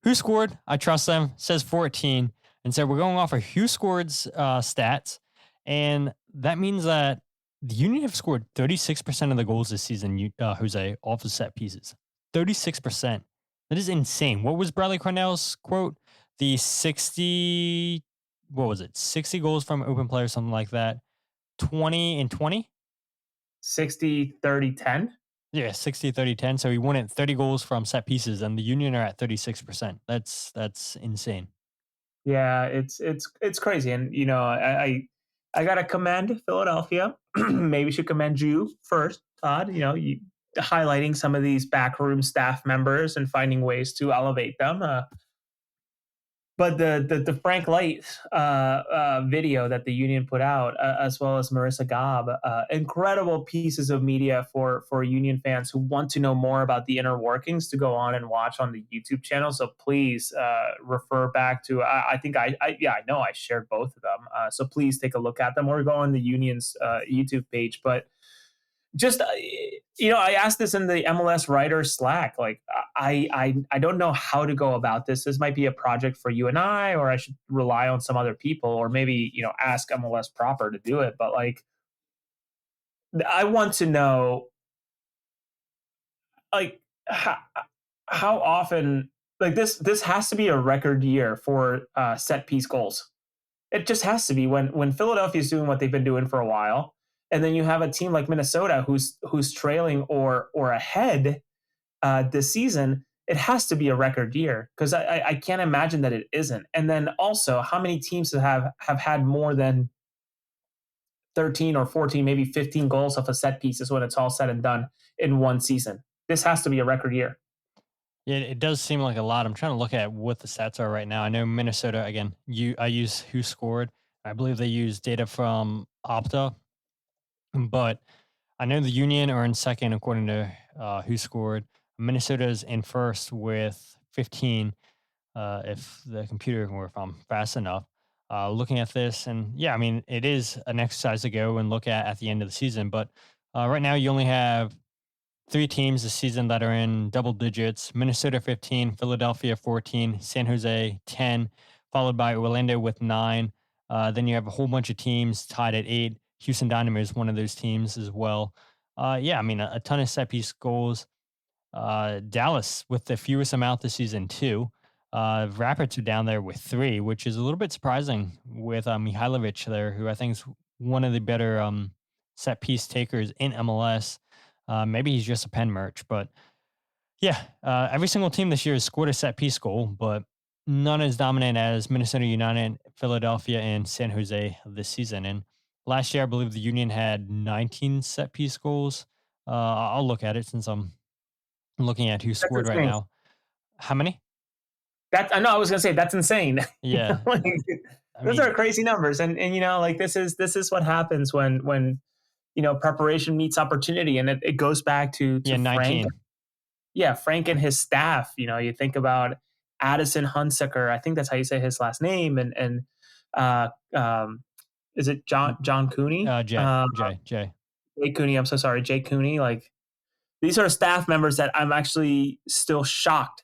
Who scored? I trust them. Says 14. And so we're going off of who scored's stats. And that means that the Union have scored 36% of the goals this season, Jose, off of set pieces. 36%. That is insane. What was Bradley Cornell's quote? The 60, what was it? 60 goals from open play or something like that. 20 and 20? 60, 30, 10. Yeah, 60, 30, 10. So he won it 30 goals from set pieces, and the Union are at 36%. That's insane. Yeah, it's crazy. And I gotta commend Philadelphia. Maybe should commend you first, Todd. You highlighting some of these backroom staff members and finding ways to elevate them. But the Frank Light video that the Union put out, as well as Marissa Gobb, incredible pieces of media for Union fans who want to know more about the inner workings to go on and watch on the YouTube channel. So please refer back to. I think I know I shared both of them. So please take a look at them or go on the Union's YouTube page. But just I asked this in the MLS writers Slack. Like I don't know how to go about this. This might be a project for you and I, or I should rely on some other people, or maybe ask MLS proper to do it. But like, I want to know, like, how often, like this has to be a record year for set piece goals. It just has to be when Philadelphia is doing what they've been doing for a while. And then you have a team like Minnesota who's trailing or ahead this season. It has to be a record year because I can't imagine that it isn't. And then also, how many teams have had more than 13 or 14, maybe 15 goals off of set pieces when it's all said and done in one season? This has to be a record year. Yeah, it does seem like a lot. I'm trying to look at what the stats are right now. I know Minnesota, again, I use who scored. I believe they use data from Opta, but I know the Union are in second according to who scored. Minnesota's in first with 15. If the computer or if I'm fast enough, looking at this, and yeah, I mean it is an exercise to go and look at the end of the season. But right now, you only have three teams this season that are in double digits: Minnesota 15, Philadelphia 14, San Jose 10, followed by Orlando with 9. Then you have a whole bunch of teams tied at 8. Houston Dynamo is one of those teams as well. Yeah, I mean, a ton of set piece goals. Dallas with the fewest amount this season, 2. Rapids are down there with 3, which is a little bit surprising with Mihailovic there, who I think is one of the better set piece takers in MLS. Maybe he's just a pen merch, but yeah, every single team this year has scored a set piece goal, but none as dominant as Minnesota United, Philadelphia, and San Jose this season. And last year, I believe the Union had 19 set piece goals. I'll look at it since I'm looking at who That's scored right insane. now. How many? I know I was gonna say that's insane. Yeah, Like, I those mean, are crazy numbers, and like this is what happens when preparation meets opportunity, and it goes back to yeah, Frank. 19. Yeah, Frank and his staff. You think about Addison Hunsaker. I think that's how you say his last name, and uh, um, is it John Cooney? Jay. Jay Cooney. I'm so sorry, Jay Cooney. Like, these are staff members that I'm actually still shocked,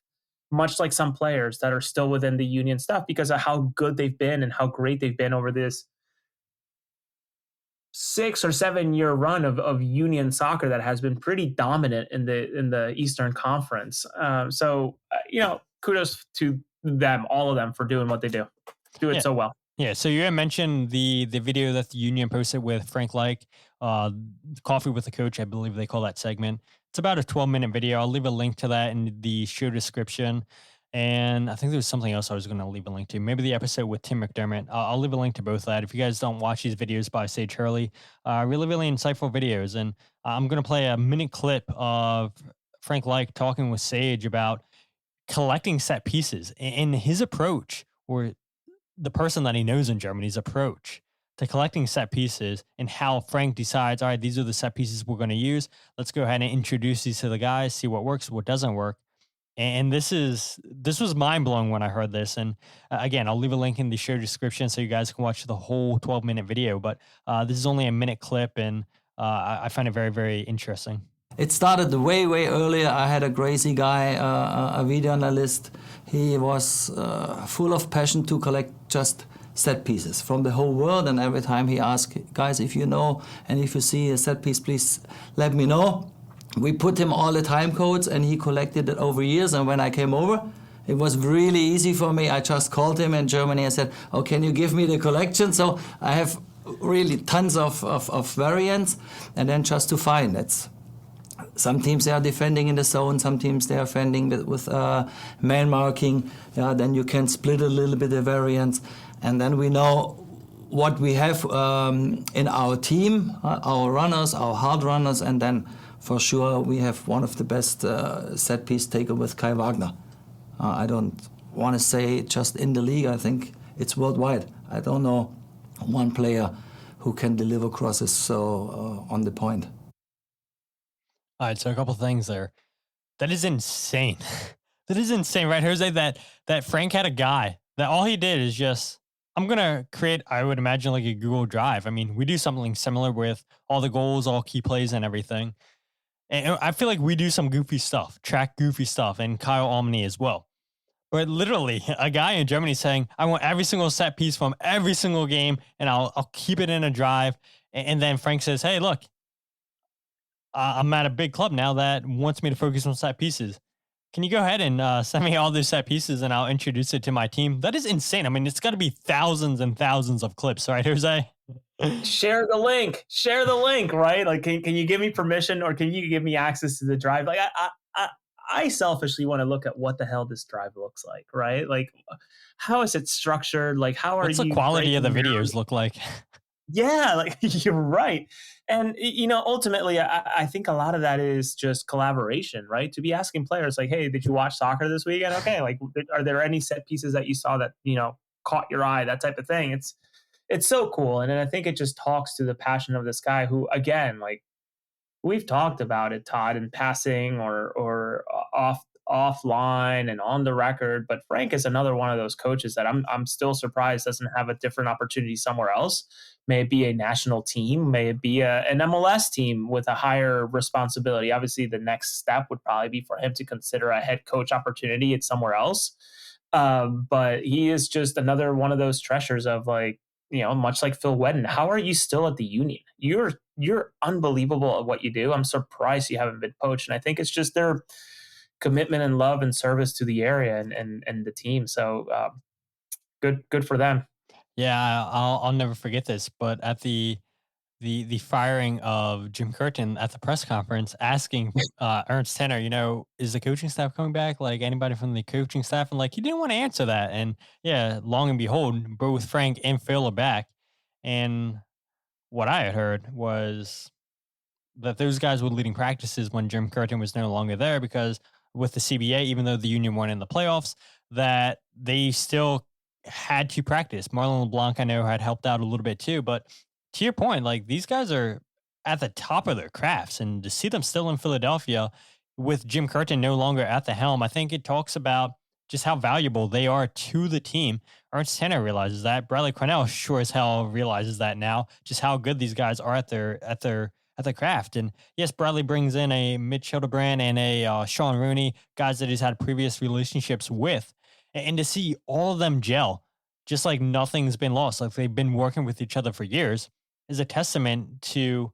much like some players that are still within the union stuff, because of how good they've been and how great they've been over this 6 or 7 year run of union soccer that has been pretty dominant in the Eastern Conference. Kudos to them, all of them, for doing what they do so well. Yeah, so you had mentioned the video that the union posted with Frank Like, Coffee with the Coach, I believe they call that segment. It's about a 12-minute video. I'll leave a link to that in the show description. And I think there was something else I was going to leave a link to. Maybe the episode with Tim McDermott. I'll leave a link to both of that. If you guys don't watch these videos by Sage Hurley, really, really insightful videos. And I'm going to play a minute clip of Frank Like talking with Sage about collecting set pieces and his approach, or the person that he knows in Germany's approach to collecting set pieces, and how Frank decides, all right, these are the set pieces we're going to use. Let's go ahead and introduce these to the guys, see what works, what doesn't work. And this was mind blowing when I heard this. And again, I'll leave a link in the show description so you guys can watch the whole 12-minute video. But this is only a minute clip, and I find it very, very interesting. It started way, way earlier. I had a crazy guy, a video analyst. He was full of passion to collect just set pieces from the whole world. And every time he asked, guys, if you know and if you see a set piece, please let me know. We put him all the time codes, and he collected it over years. And when I came over, it was really easy for me. I just called him in Germany and said, oh, can you give me the collection? So I have really tons of variants, and then just to find it. Some teams, they are defending in the zone. Some teams, they are defending with man marking. Yeah, then you can split a little bit the variants. And then we know what we have in our team, our runners, our hard runners. And then for sure, we have one of the best set piece taker with Kai Wagner. I don't want to say just in the league. I think it's worldwide. I don't know one player who can deliver crosses so on the point. All right, so a couple things there. That is insane. That is insane, right, Jose? That Frank had a guy that all he did is just, I'm going to create, I would imagine, like a Google Drive. I mean, we do something similar with all the goals, all key plays and everything. And I feel like we do some goofy stuff, track goofy stuff, and Kyle Omni as well. But literally, a guy in Germany saying, I want every single set piece from every single game, and I'll keep it in a drive. And then Frank says, hey, look, I'm at a big club now that wants me to focus on set pieces. Can you go ahead and send me all those set pieces, and I'll introduce it to my team? That is insane. I mean, it's got to be thousands and thousands of clips, right, Jose? Share the link, right? Like, can you give me permission, or can you give me access to the drive? Like, I selfishly want to look at what the hell this drive looks like, right? Like, how is it structured? Like, what's the quality of the videos look like? Yeah, like, you're right. And, ultimately, I think a lot of that is just collaboration, right? To be asking players like, hey, did you watch soccer this weekend? Okay, like, are there any set pieces that you saw that, caught your eye, that type of thing? It's so cool. And I think it just talks to the passion of this guy who, again, like, we've talked about it, Todd, in passing or offline and on the record. But Frank is another one of those coaches that I'm still surprised doesn't have a different opportunity somewhere else. May it be a national team, may it be an MLS team with a higher responsibility. Obviously, the next step would probably be for him to consider a head coach opportunity at somewhere else. But he is just another one of those treasures of, like, much like Phil Wedden. How are you still at the Union? You're unbelievable at what you do. I'm surprised you haven't been poached. And I think it's just their commitment and love and service to the area and the team. So good for them. Yeah, I'll never forget this. But at the firing of Jim Curtin at the press conference, asking Ernst Tanner, is the coaching staff coming back? Like, anybody from the coaching staff? And, like, he didn't want to answer that. And yeah, long and behold, both Frank and Phil are back. And what I had heard was that those guys were leading practices when Jim Curtin was no longer there, because with the CBA, even though the Union weren't in the playoffs, that they still had to practice. Marlon LeBlanc, I know, had helped out a little bit too. But to your point, like, these guys are at the top of their crafts, and to see them still in Philadelphia with Jim Curtin no longer at the helm, I think it talks about just how valuable they are to the team. Ernst Tanner realizes that. Bradley Cornell sure as hell realizes that now, just how good these guys are at their craft. And yes, Bradley brings in a Mitch Hildebrand and a Sean Rooney, guys that he's had previous relationships with. And to see all of them gel, just like nothing's been lost, like they've been working with each other for years, is a testament to,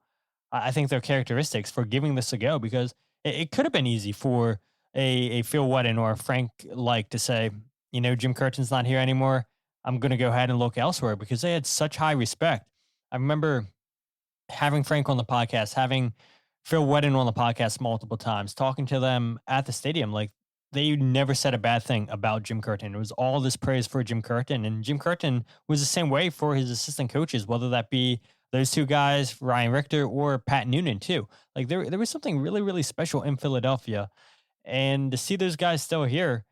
I think, their characteristics for giving this a go, because it could have been easy for a Phil Whetten or a Frank like to say, Jim Curtin's not here anymore. I'm going to go ahead and look elsewhere, because they had such high respect. I remember having Frank on the podcast, having Phil Whetten on the podcast multiple times, talking to them at the stadium. Like, they never said a bad thing about Jim Curtin. It was all this praise for Jim Curtin. And Jim Curtin was the same way for his assistant coaches, whether that be those two guys, Ryan Richter or Pat Noonan too. Like, there was something really, really special in Philadelphia. And to see those guys still here,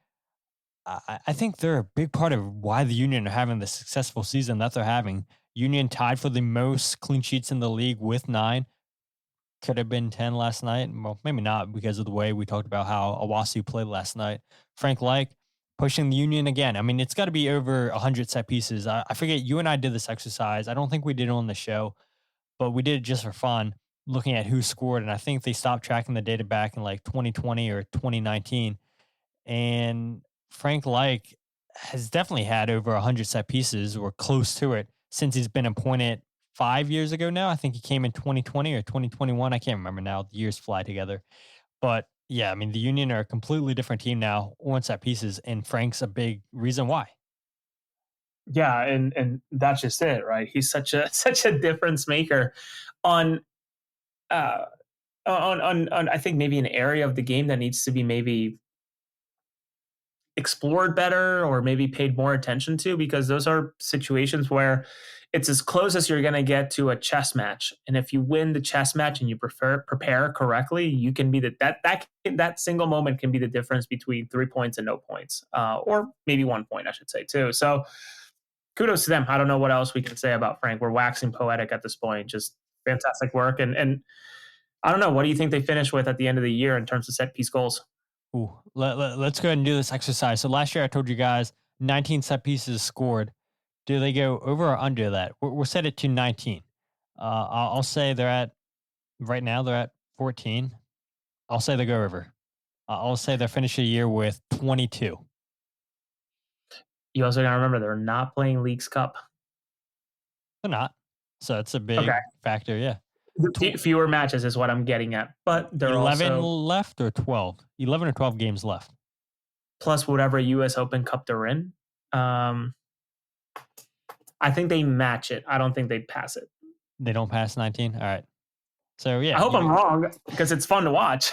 I think they're a big part of why the Union are having the successful season that they're having. Union tied for the most clean sheets in the league with 9. Could have been 10 last night. Well, maybe not, because of the way we talked about how Owusu played last night. Frank Like pushing the Union again. I mean, it's got to be over 100 set pieces. I forget, you and I did this exercise. I don't think we did it on the show, but we did it just for fun, looking at who scored. And I think they stopped tracking the data back in like 2020 or 2019. And Frank Like has definitely had over 100 set pieces or close to it since he's been appointed 5 years ago now. I think he came in 2020 or 2021. I can't remember now. The years fly together. But yeah, I mean, the Union are a completely different team now on set pieces, and Frank's a big reason why. Yeah, and that's just it, right? He's such a difference maker on I think maybe an area of the game that needs to be maybe explored better or maybe paid more attention to, because those are situations where it's as close as you're going to get to a chess match. And if you win the chess match and you prepare correctly, you can be that single moment can be the difference between 3 points and no points, or maybe 1 point, I should say, too. So kudos to them. I don't know what else we can say about Frank. We're waxing poetic at this point. Just fantastic work. And I don't know, what do you think they finish with at the end of the year in terms of set piece goals? Ooh, let's go ahead and do this exercise. So last year I told you guys 19 set pieces scored. Do they go over or under that? We're set it to 19. I'll say right now they're at 14. I'll say they go over. I'll say they're finishing the year with 22. You also got to remember they're not playing Leagues Cup. They're not. So that's a big factor, yeah. Fewer matches is what I'm getting at. But there are 11 left or 12? 11 or 12 games left. Plus whatever U.S. Open Cup they're in. I think they match it. I don't think they pass it. They don't pass 19? All right. So, yeah. I hope I'm wrong, because it's fun to watch.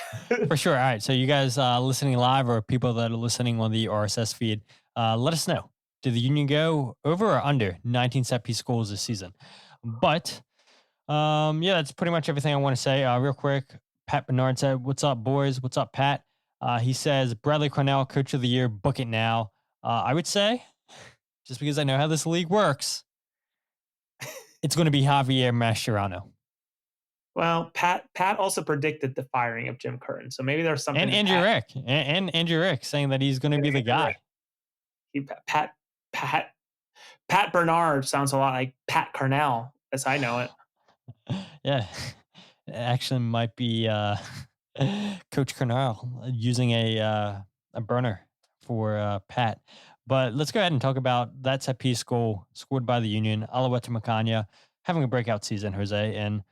For sure. All right. So you guys listening live, or people that are listening on the RSS feed, let us know. Did the Union go over or under 19 set piece goals this season? But, yeah, that's pretty much everything I want to say. Real quick, Pat Bernard said, "What's up, boys? What's up, Pat?" He says, "Bradley Cornell, Coach of the Year, book it now." I would say, just because I know how this league works, it's going to be Javier Mascherano. Well, Pat also predicted the firing of Jim Curtin, so maybe there's something. And Andrew Rick, and Andrew Rick saying that he's going to be the guy. Pat Bernard sounds a lot like Pat Cornell, as I know it. Yeah, it actually might be Coach Cornell using a burner for Pat. But let's go ahead and talk about that set piece goal scored by the Union. Olwethu Makhanya having a breakout season, Jose. And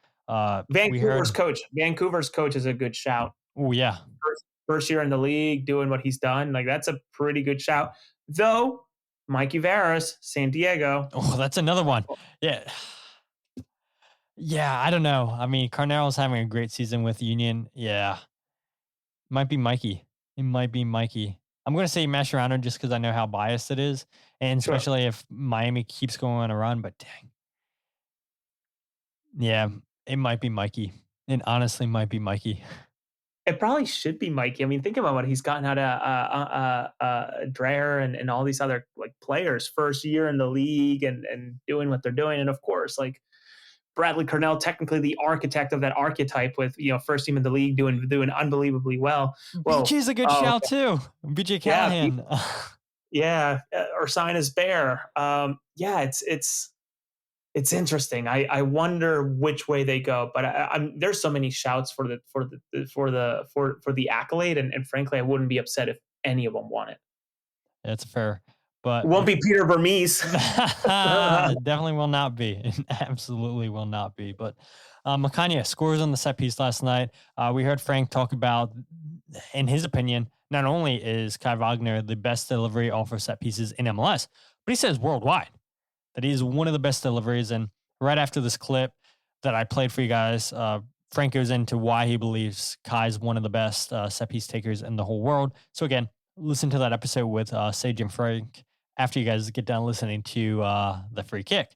Vancouver's coach is a good shout. Oh, yeah. First year in the league, doing what he's done. Like, that's a pretty good shout. Though, Mikey Veras, San Diego. Oh, that's another one. Yeah. Yeah, I don't know. I mean, Carnell's having a great season with Union. Yeah. Might be Mikey. It might be Mikey. I'm going to say Mascherano just because I know how biased it is. And especially if Miami keeps going on a run. But dang. Yeah, it might be Mikey. It honestly might be Mikey. It probably should be Mikey. I mean, think about what he's gotten out of Dreher and all these other like players, first year in the league and doing what they're doing. And of course, like Bradley Cornell, technically the architect of that archetype with, first team in the league doing unbelievably well. Well, BJ's a good shout too. BJ Callahan. Ursinus Bear. It's interesting. I wonder which way they go, but there's so many shouts for the accolade, and frankly, I wouldn't be upset if any of them won it. That's fair, but it won't be Peter Vermees. Definitely will not be. It absolutely will not be. But Makhanya scores on the set piece last night. We heard Frank talk about, in his opinion, not only is Kai Wagner the best delivery off of set pieces in MLS, but he says worldwide that he's one of the best deliveries. And right after this clip that I played for you guys, Frank goes into why he believes Kai's one of the best set piece takers in the whole world. So again, listen to that episode with Sage and Frank after you guys get done listening to the free kick.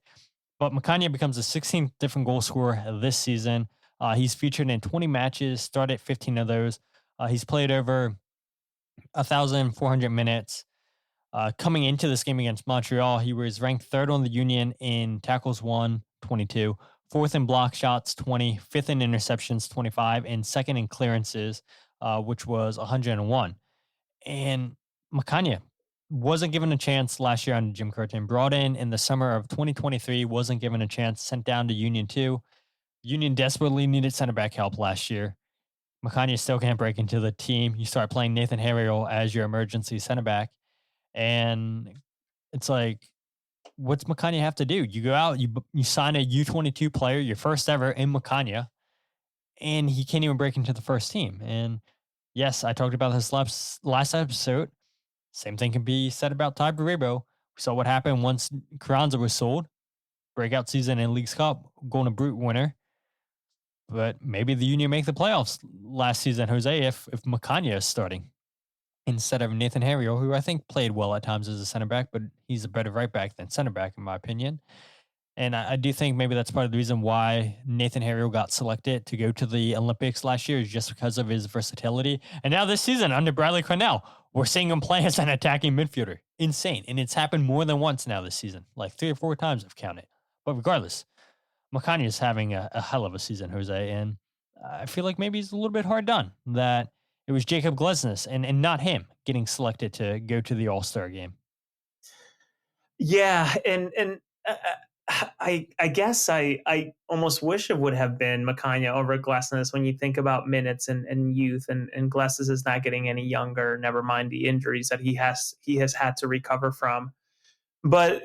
But Makhanya becomes the 16th different goal scorer this season. He's featured in 20 matches, started 15 of those. He's played over 1,400 minutes. Coming into this game against Montreal, he was ranked third on the Union in tackles won, 22, fourth in block shots, 20, fifth in interceptions, 25, and second in clearances, which was 101. And Makhanya wasn't given a chance last year on Jim Curtin, brought in the summer of 2023, wasn't given a chance, sent down to Union 2. Union desperately needed center back help last year. Makhanya still can't break into the team. You start playing Nathan Harriel as your emergency center back. And it's like, what's Makhanya have to do? You go out, you sign a U22 player, your first ever in Makhanya, and he can't even break into the first team. And yes, I talked about this last episode. Same thing can be said about Todd Baribo. We saw what happened once Carranza was sold. Breakout season in Leagues Cup, Golden Boot winner. But maybe the Union make the playoffs last season, Jose, if Makhanya is starting instead of Nathan Harriel, who I think played well at times as a center back, but he's a better right back than center back, in my opinion. And I do think maybe that's part of the reason why Nathan Harriel got selected to go to the Olympics last year, is just because of his versatility. And now this season, under Bradley Cornell, we're seeing him play as an attacking midfielder. Insane. And it's happened more than once now this season, like 3 or 4 times I've counted. But regardless, Makhanya is having a hell of a season, Jose. And I feel like maybe he's a little bit hard done that it was Jacob Glesnes and not him getting selected to go to the All-Star game. Yeah, and I guess I almost wish it would have been Makhanya over Glesnes when you think about minutes and youth, and Glesnes is not getting any younger, never mind the injuries that he has had to recover from. But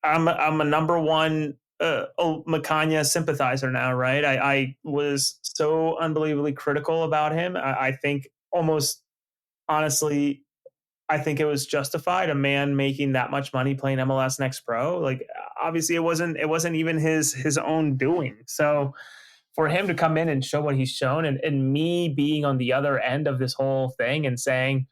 I'm a number one Makhanya sympathizer now, right? I was so unbelievably critical about him. I think almost honestly, I think it was justified. A man making that much money playing MLS Next Pro, like obviously it wasn't even his own doing. So for him to come in and show what he's shown, and me being on the other end of this whole thing and saying,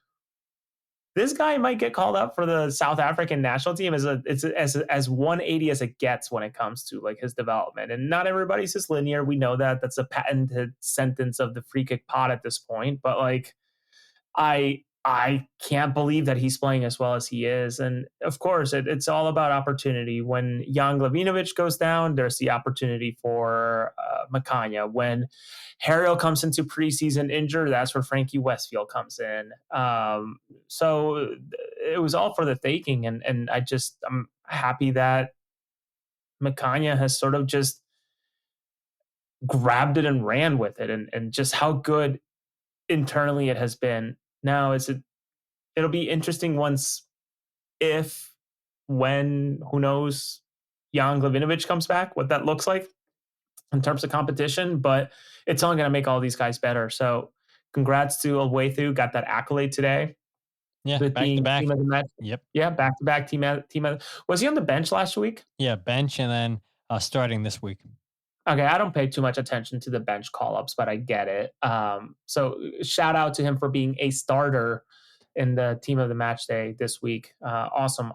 this guy might get called up for the South African national team as 180 as it gets when it comes to like his development. And not everybody's just linear. We know that. That's a patented sentence of the free kick pod at this point. But like, I can't believe that he's playing as well as he is. And of course, it's all about opportunity. When Jan Glavinovic goes down, there's the opportunity for Makhanya. When Harriel comes into preseason injured, that's where Frankie Westfield comes in. So it was all for the taking. And I'm happy that Makhanya has sort of just grabbed it and ran with it, and just how good internally it has been. Now, it'll be interesting when, who knows, Jan Glavinovic comes back, what that looks like in terms of competition, but it's only going to make all these guys better. So congrats to Olwethu, got that accolade today. Yeah, back to back. Team of the match. Yep. Yeah, back-to-back team of, was he on the bench last week? Yeah, bench and then starting this week. Okay, I don't pay too much attention to the bench call-ups, but I get it. So shout out to him for being a starter in the team of the match day this week. Awesome.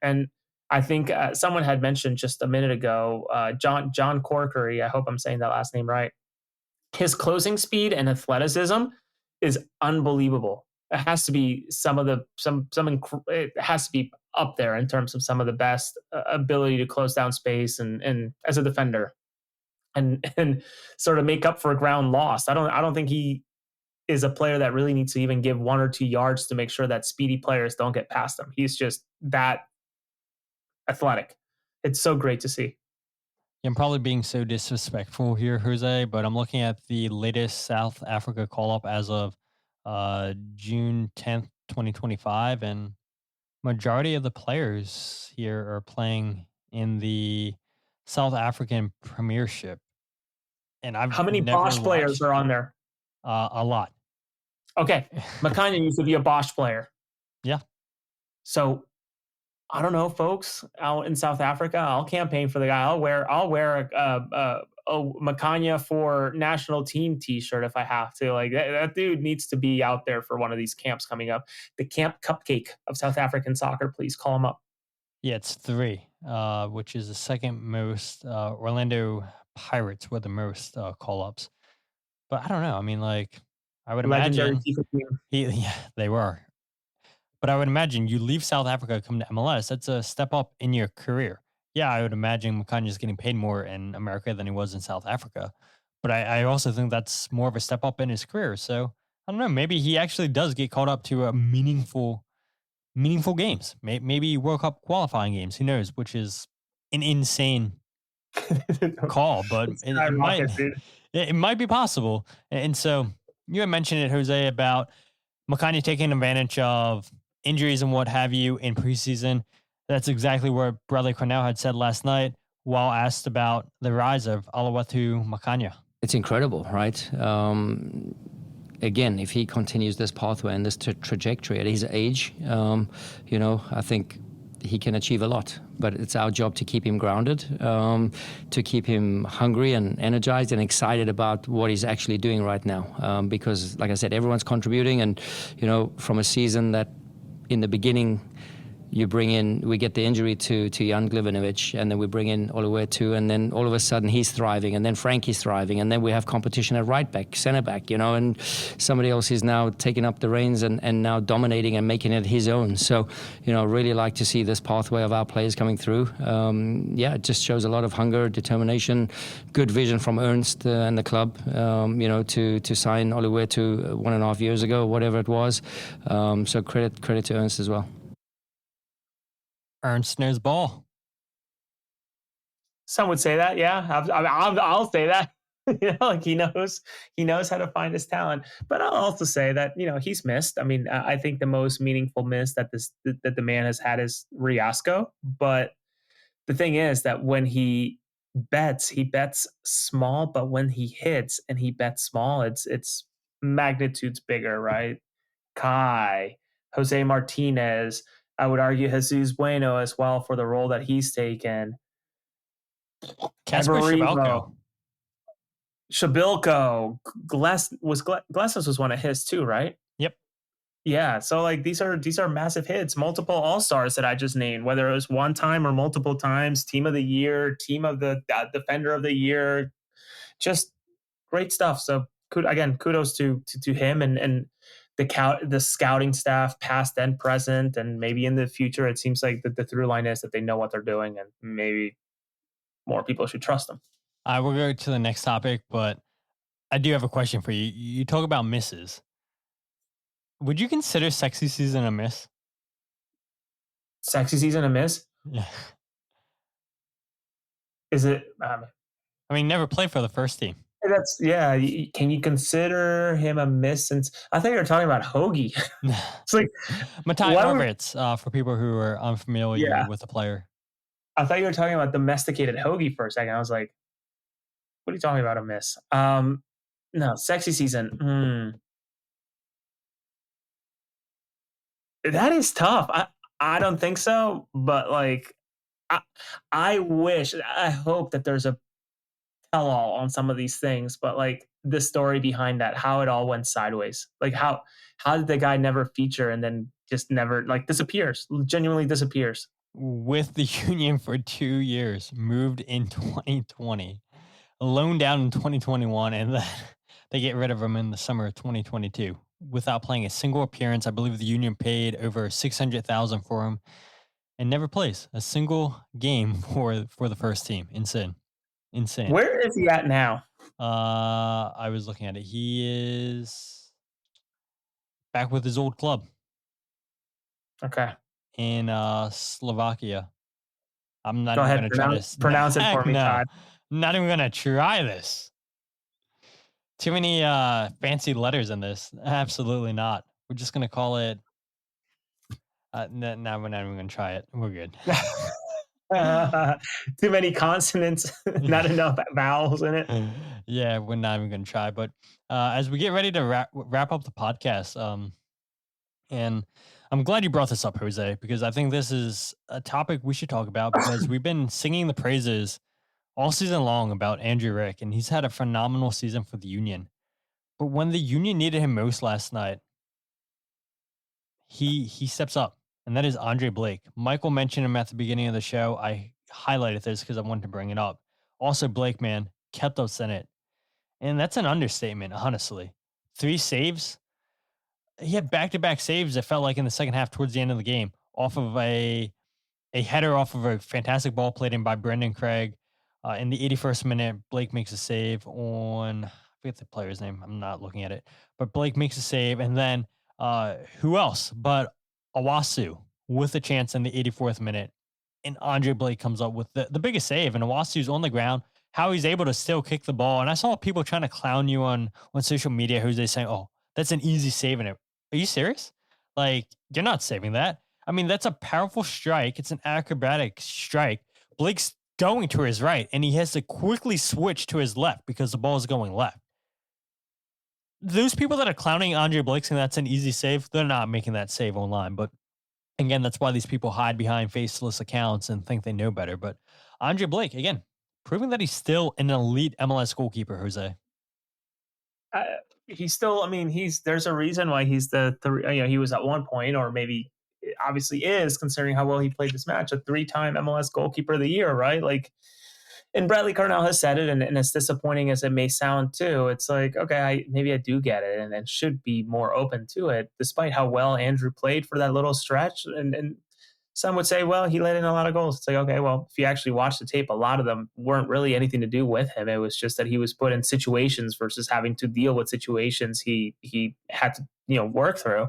And I think someone had mentioned just a minute ago, John Corkery, I hope I'm saying that last name right. His closing speed and athleticism is unbelievable. it has to be it has to be up there in terms of some of the best ability to close down space and as a defender and sort of make up for ground lost. I don't think he is a player that really needs to even give 1 or 2 yards to make sure that speedy players don't get past him. He's just that athletic. It's so great to see. I'm probably being so disrespectful here, Jose, but I'm looking at the latest South Africa call-up as of June 10th, 2025, and majority of the players here are playing in the South African Premiership. And How many Bosch players are on there? A lot. Okay. Makhanya used to be a Bosch player. Yeah. So I don't know, folks out in South Africa. I'll campaign for the guy. I'll wear a Makhanya for national team T-shirt if I have to. Like that dude needs to be out there for one of these camps coming up. The Camp Cupcake of South African soccer. Please call him up. Yeah, it's 3, which is the second most. Orlando Pirates were the most call-ups. But I don't know. I mean, like, I would imagine they were. But I would imagine you leave South Africa, come to MLS. That's a step up in your career. Yeah, I would imagine Makhanya is getting paid more in America than he was in South Africa. But I also think that's more of a step up in his career. So I don't know. Maybe he actually does get called up to a meaningful games. Maybe World Cup qualifying games. Who knows? Which is an insane call, but it might be possible. And so you had mentioned it, Jose, about Makhanya taking advantage of injuries and what have you in preseason. That's exactly what Bradley Cornell had said last night while asked about the rise of Olwethu Makhanya. It's incredible, right? Again, if he continues this pathway and this trajectory at his age, I think he can achieve a lot. But it's our job to keep him grounded, to keep him hungry and energized and excited about what he's actually doing right now. Because, like I said, everyone's contributing, and from a season that in the beginning we get the injury to Jan Glivinovic, and then we bring in Olwethu, and then all of a sudden he's thriving, and then Frankie's thriving, and then we have competition at right back, center back, and somebody else is now taking up the reins and now dominating and making it his own. So, really like to see this pathway of our players coming through. It just shows a lot of hunger, determination, good vision from Ernst and the club, to sign Olwethu 1.5 years ago, whatever it was. So credit to Ernst as well. Ernst knows ball. Some would say that, yeah. I'll say that. Like he knows how to find his talent. But I'll also say that he's missed. I mean, I think the most meaningful miss that the man has had is Riasco. But the thing is that when he bets small. But when he hits and he bets small, it's magnitudes bigger, right? Kai, Jose Martinez. I would argue Jesus Bueno as well for the role that he's taken. Casper Shabilko. Glasses was one of his too, right? Yep. Yeah. So like these are massive hits. Multiple all-stars that I just named, whether it was one time or multiple times. Team of the year, team of the defender of the year. Just great stuff. So kudos to him and the scouting staff, past and present, and maybe in the future. It seems like the through line is that they know what they're doing, and maybe more people should trust them. I will go to the next topic, but I do have a question for you. You talk about misses. Would you consider Sexy Season a miss? Sexy Season a miss? Yeah. Is it? Never played for the first team. Can you consider him a miss? Since I thought you were talking about Hoagie. It's like Matthias Arvids, for people who are unfamiliar with the player. I thought you were talking about domesticated Hoagie for a second. I was like, what are you talking about a miss? No, Sexy Season. That is tough. I don't think so, but like I hope that there's a tell-all on some of these things, but like the story behind that, how it all went sideways. Like how did the guy never feature and then just never disappears, genuinely disappears? With the Union for 2 years, moved in 2020, loaned down in 2021, and then they get rid of him in the summer of 2022. without playing a single appearance. I believe the Union paid over $600,000 for him, and never plays a single game for the first team. Insane. Where is he at now? I was looking at it. He is back with his old club. Okay. In Slovakia. I'm not Go even ahead, going to try to pronounce it for me, Todd. I'm not even going to try this. Too many fancy letters in this. Absolutely not. We're just going to call it. No, we're not even going to try it. We're good. Too many consonants, not enough vowels in it. Yeah, we're not even going to try. But as we get ready to wrap up the podcast, and I'm glad you brought this up, Jose, because I think this is a topic we should talk about because we've been singing the praises all season long about Andrew Rick, and he's had a phenomenal season for the Union. But when the Union needed him most last night, he steps up, and that is Andre Blake. Michael mentioned him at the beginning of the show. I highlighted this because I wanted to bring it up. Also, Blake, man, kept us in it. And that's an understatement, honestly. 3 saves. He had back-to-back saves, it felt like, in the second half towards the end of the game, off of a header off of a fantastic ball played in by Brendan Craig. In the 81st minute, Blake makes a save on, I forget the player's name. I'm not looking at it. But Blake makes a save. And then who else but Owusu with a chance in the 84th minute. And Andre Blake comes up with the biggest save. And Owasu's on the ground. How he's able to still kick the ball. And I saw people trying to clown you on social media, Jose, saying, oh, that's an easy save in it. Are you serious? Like, you're not saving that. I mean, that's a powerful strike. It's an acrobatic strike. Blake's going to his right, and he has to quickly switch to his left because the ball is going left. Those people that are clowning Andre Blake saying that's an easy save, they're not making that save online. But again, that's why these people hide behind faceless accounts and think they know better. But Andre Blake, again, proving that he's still an elite MLS goalkeeper, Jose. He's still, I mean, there's a reason why he's he was at one point, or maybe obviously is, considering how well he played this match, a 3-time MLS goalkeeper of the year, right? Like, and Bradley Carnell has said it, and as disappointing as it may sound too, it's like, okay, maybe I do get it and should be more open to it, despite how well Andrew played for that little stretch. And some would say, well, he let in a lot of goals. It's like, okay, well, if you actually watch the tape, a lot of them weren't really anything to do with him. It was just that he was put in situations versus having to deal with situations he had to, work through.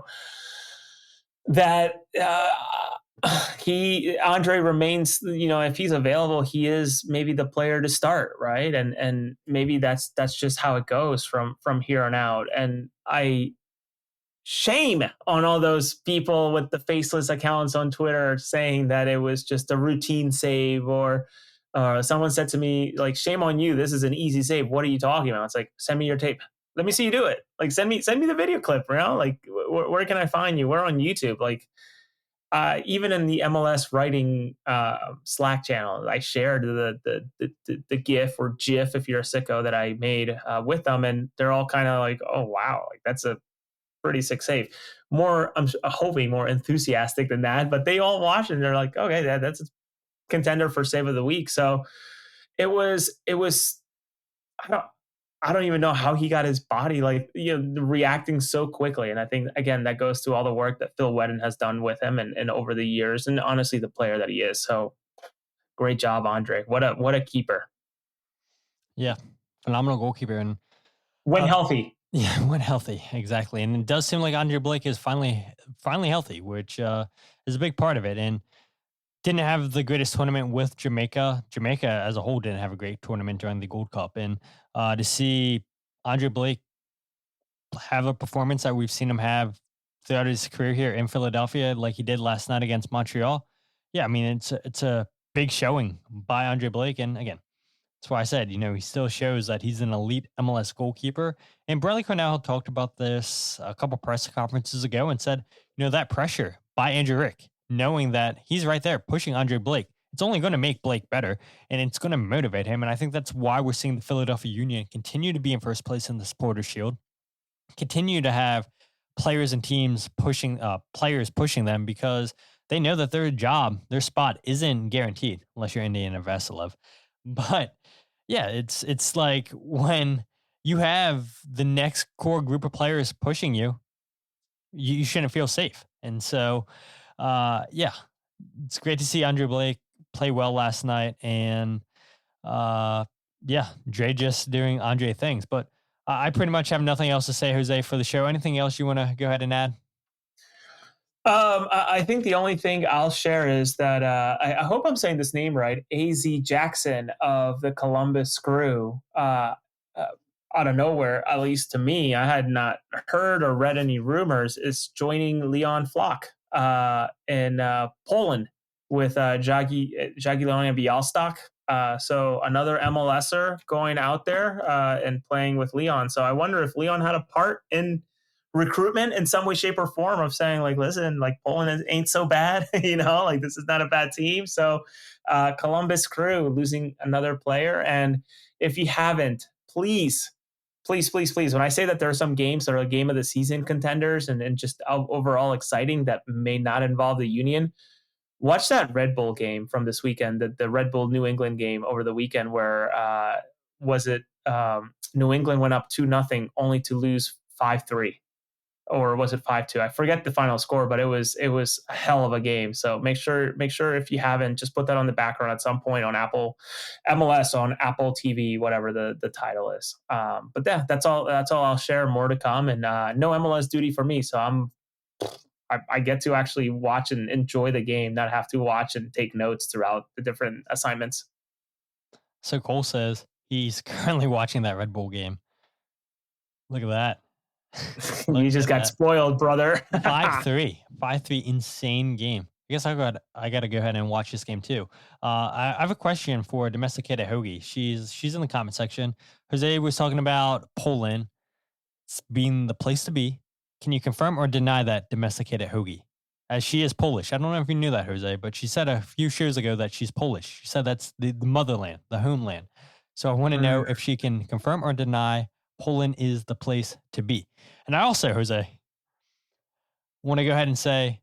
That Andre remains, if he's available, he is maybe the player to start, right? And maybe that's just how it goes from here on out. And shame on all those people with the faceless accounts on Twitter saying that it was just a routine save, or someone said to me, like, shame on you, this is an easy save. What are you talking about? It's like, send me your tape. Let me see you do it. Like, send me the video clip, like, where can I find you? We're on YouTube. Like, even in the MLS writing Slack channel, I shared the GIF or GIF, if you're a sicko, that I made with them, and they're all kind of like, oh wow, like that's a pretty sick save. I'm hoping more enthusiastic than that, but they all watch it and they're like, okay, that's a contender for save of the week. So it was. I don't even know how he got his body reacting so quickly. And I think, again, that goes to all the work that Phil Whedon has done with him and over the years, and honestly, the player that he is. So great job, Andre. What a keeper. Yeah, phenomenal goalkeeper, and when healthy. Yeah, when healthy, exactly. And it does seem like Andre Blake is finally healthy, which is a big part of it. And didn't have the greatest tournament with Jamaica. Jamaica as a whole didn't have a great tournament during the Gold Cup. And to see Andre Blake have a performance that we've seen him have throughout his career here in Philadelphia, like he did last night against Montreal. Yeah, I mean, it's a big showing by Andre Blake. And again, that's why I said, he still shows that he's an elite MLS goalkeeper. And Bradley Carnell talked about this a couple press conferences ago and said, that pressure by Andrew Rick, knowing that he's right there pushing Andre Blake, it's only going to make Blake better, and it's going to motivate him. And I think that's why we're seeing the Philadelphia Union continue to be in first place in the Supporters Shield, continue to have players and teams pushing them, because they know that their job, their spot isn't guaranteed unless you're Indiana Vasilov. But yeah, it's like when you have the next core group of players pushing you, you shouldn't feel safe. And so, yeah, it's great to see Andre Blake play well last night. And yeah, Dre just doing Andre things. But I pretty much have nothing else to say, Jose, for the show. Anything else you want to go ahead and add? I think the only thing I'll share is that I hope I'm saying this name right. AZ Jackson of the Columbus Crew, out of nowhere, at least to me, I had not heard or read any rumors, is joining Leon Flock in Poland with Jagiellonia Białystok. So another MLSer going out there and playing with Leon. So I wonder if Leon had a part in recruitment in some way, shape, or form of saying, like, listen, like, Poland ain't so bad, like, this is not a bad team. So Columbus Crew losing another player. And if you haven't, please, when I say that there are some games that are game of the season contenders and just overall exciting that may not involve the Union, watch that Red Bull game from this weekend, the Red Bull New England game over the weekend where New England went up 2-0 only to lose 5-3. Or was it 5-2? I forget the final score, but it was a hell of a game. So make sure if you haven't, just put that on the background at some point on Apple MLS, on Apple TV, whatever the title is. But yeah, that's all I'll share. More to come, and no MLS duty for me. So I get to actually watch and enjoy the game, not have to watch and take notes throughout the different assignments. So Cole says he's currently watching that Red Bull game. Look at that. You just got spoiled, brother. 5-3, insane game. I guess I got to go ahead and watch this game too. I have a question for Domesticated Hoagie. She's in the comment section. Jose was talking about Poland being the place to be. Can you confirm or deny that, Domesticated Hoagie? As she is Polish. I don't know if you knew that, Jose, but she said a few shows ago that she's Polish. She said that's the motherland, the homeland. So I want to know if she can confirm or deny Poland is the place to be. And I also, Jose, want to go ahead and say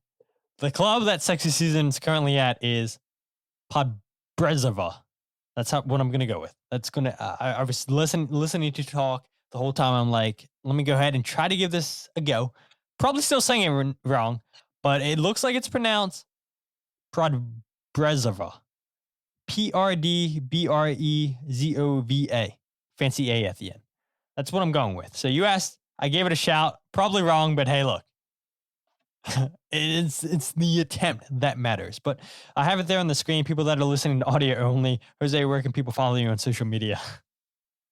the club that Sexy Season is currently at is Podbrezova. That's what I'm going to go with. That's going to, I was listening to talk the whole time. I'm like, let me go ahead and try to give this a go. Probably still saying it wrong, but it looks like it's pronounced Podbrezova. Prdbrezova. Fancy A at the end. That's what I'm going with. So you asked, I gave it a shout. Probably wrong, but hey, look. It's the attempt that matters. But I have it there on the screen. People that are listening to audio only. Jose, where can people follow you on social media?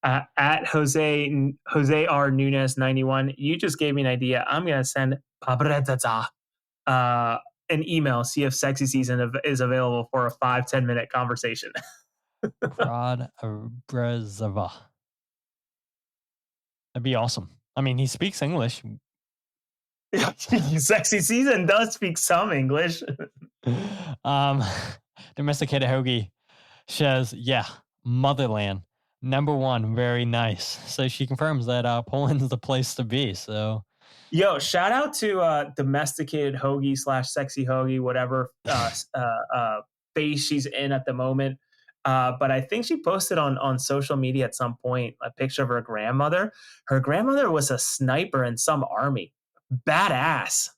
At Jose R. Nuñez 91. You just gave me an idea. I'm going to send an email, see if Sexy Season is available for a 5-10 minute conversation. Podbrezova. That'd be awesome. I mean, he speaks English. Sexy Season does speak some English. Domesticated Hoagie says, yeah, motherland. Number one, very nice. So she confirms that Poland is the place to be. So, yo, shout out to Domesticated Hoagie / Sexy Hoagie, whatever phase she's in at the moment. But I think she posted on social media at some point a picture of her grandmother. Her grandmother was a sniper in some army. Badass.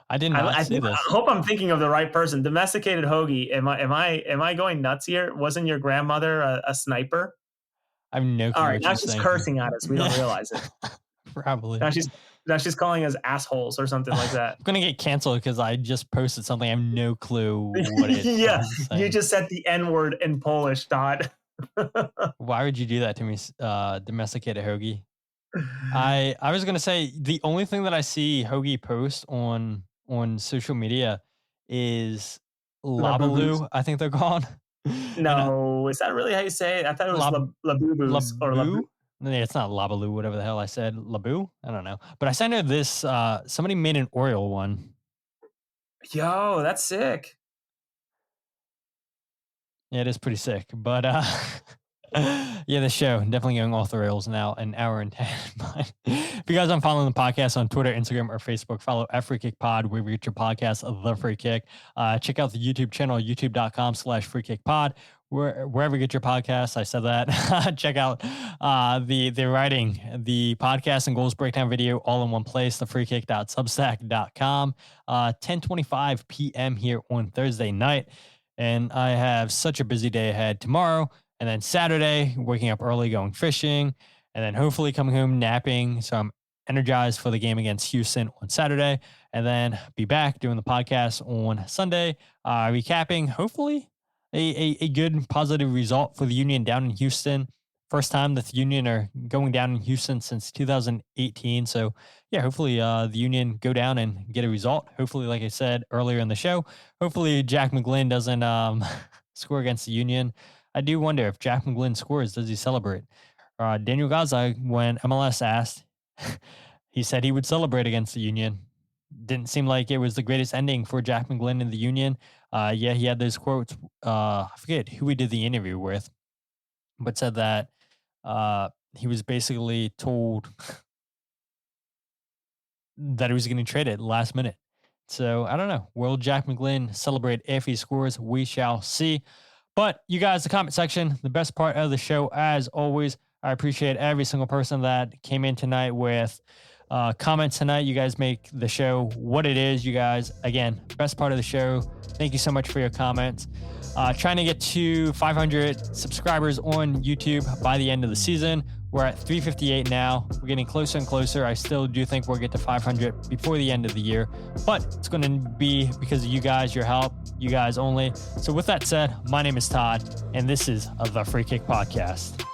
I did not see this. I hope I'm thinking of the right person. Domesticated Hoagie. Am I going nuts here? Wasn't your grandmother a sniper? I have no clue. All right, now she's cursing at us. We don't realize it. Probably. Now she's calling us assholes or something like that. I'm gonna get canceled because I just posted something. I have no clue what it is. Yeah, you just said the N-word in Polish, Todd. Why would you do that to me, Domesticated Hoagie? I was gonna say the only thing that I see Hoagie post on social media is Labaloo. I think they're called. No, is that really how you say it? I thought it was Laboobos or Labu. It's not Labaloo, whatever the hell I said. Laboo? I don't know. But I sent her this. Somebody made an Oriole one. Yo, that's sick. Yeah, it is pretty sick. But yeah, the show definitely going off the rails now, an hour and 10. But if you guys aren't following the podcast on Twitter, Instagram, or Facebook, follow Free Kick Pod, where we reach your podcast, The Free Kick. Check out the YouTube channel, youtube.com/freekickpod, wherever you get your podcasts. I said that. Check out the writing, the podcast and goals breakdown video all in one place, thefreekick.substack.com, 10:25 p.m. here on Thursday night. And I have such a busy day ahead tomorrow. And then Saturday, waking up early, going fishing, and then hopefully coming home napping. So I'm energized for the game against Houston on Saturday, and then be back doing the podcast on Sunday, recapping hopefully a good positive result for the Union down in Houston. First time that the Union are going down in Houston since 2018. So yeah, hopefully the Union go down and get a result. Hopefully, like I said earlier in the show, hopefully Jack McGlynn doesn't score against the Union. I do wonder if Jack McGlynn scores, does he celebrate? Daniel Gaza, when MLS asked, he said he would celebrate against the Union. Didn't seem like it was the greatest ending for Jack McGlynn in the Union. Yeah, he had those quotes. I forget who he did the interview with, but said that he was basically told that he was getting traded last minute. So I don't know. Will Jack McGlynn celebrate if he scores? We shall see. But you guys, the comment section, the best part of the show, as always. I appreciate every single person that came in tonight with comments tonight. You guys make the show what it is, you guys. Again, best part of the show. Thank you so much for your comments. Trying to get to 500 subscribers on YouTube by the end of the season. We're at 358 now. We're getting closer and closer. I still do think we'll get to 500 before the end of the year, but it's going to be because of you guys, your help, you guys only. So with that said, my name is Todd, and this is the Free Kick Podcast.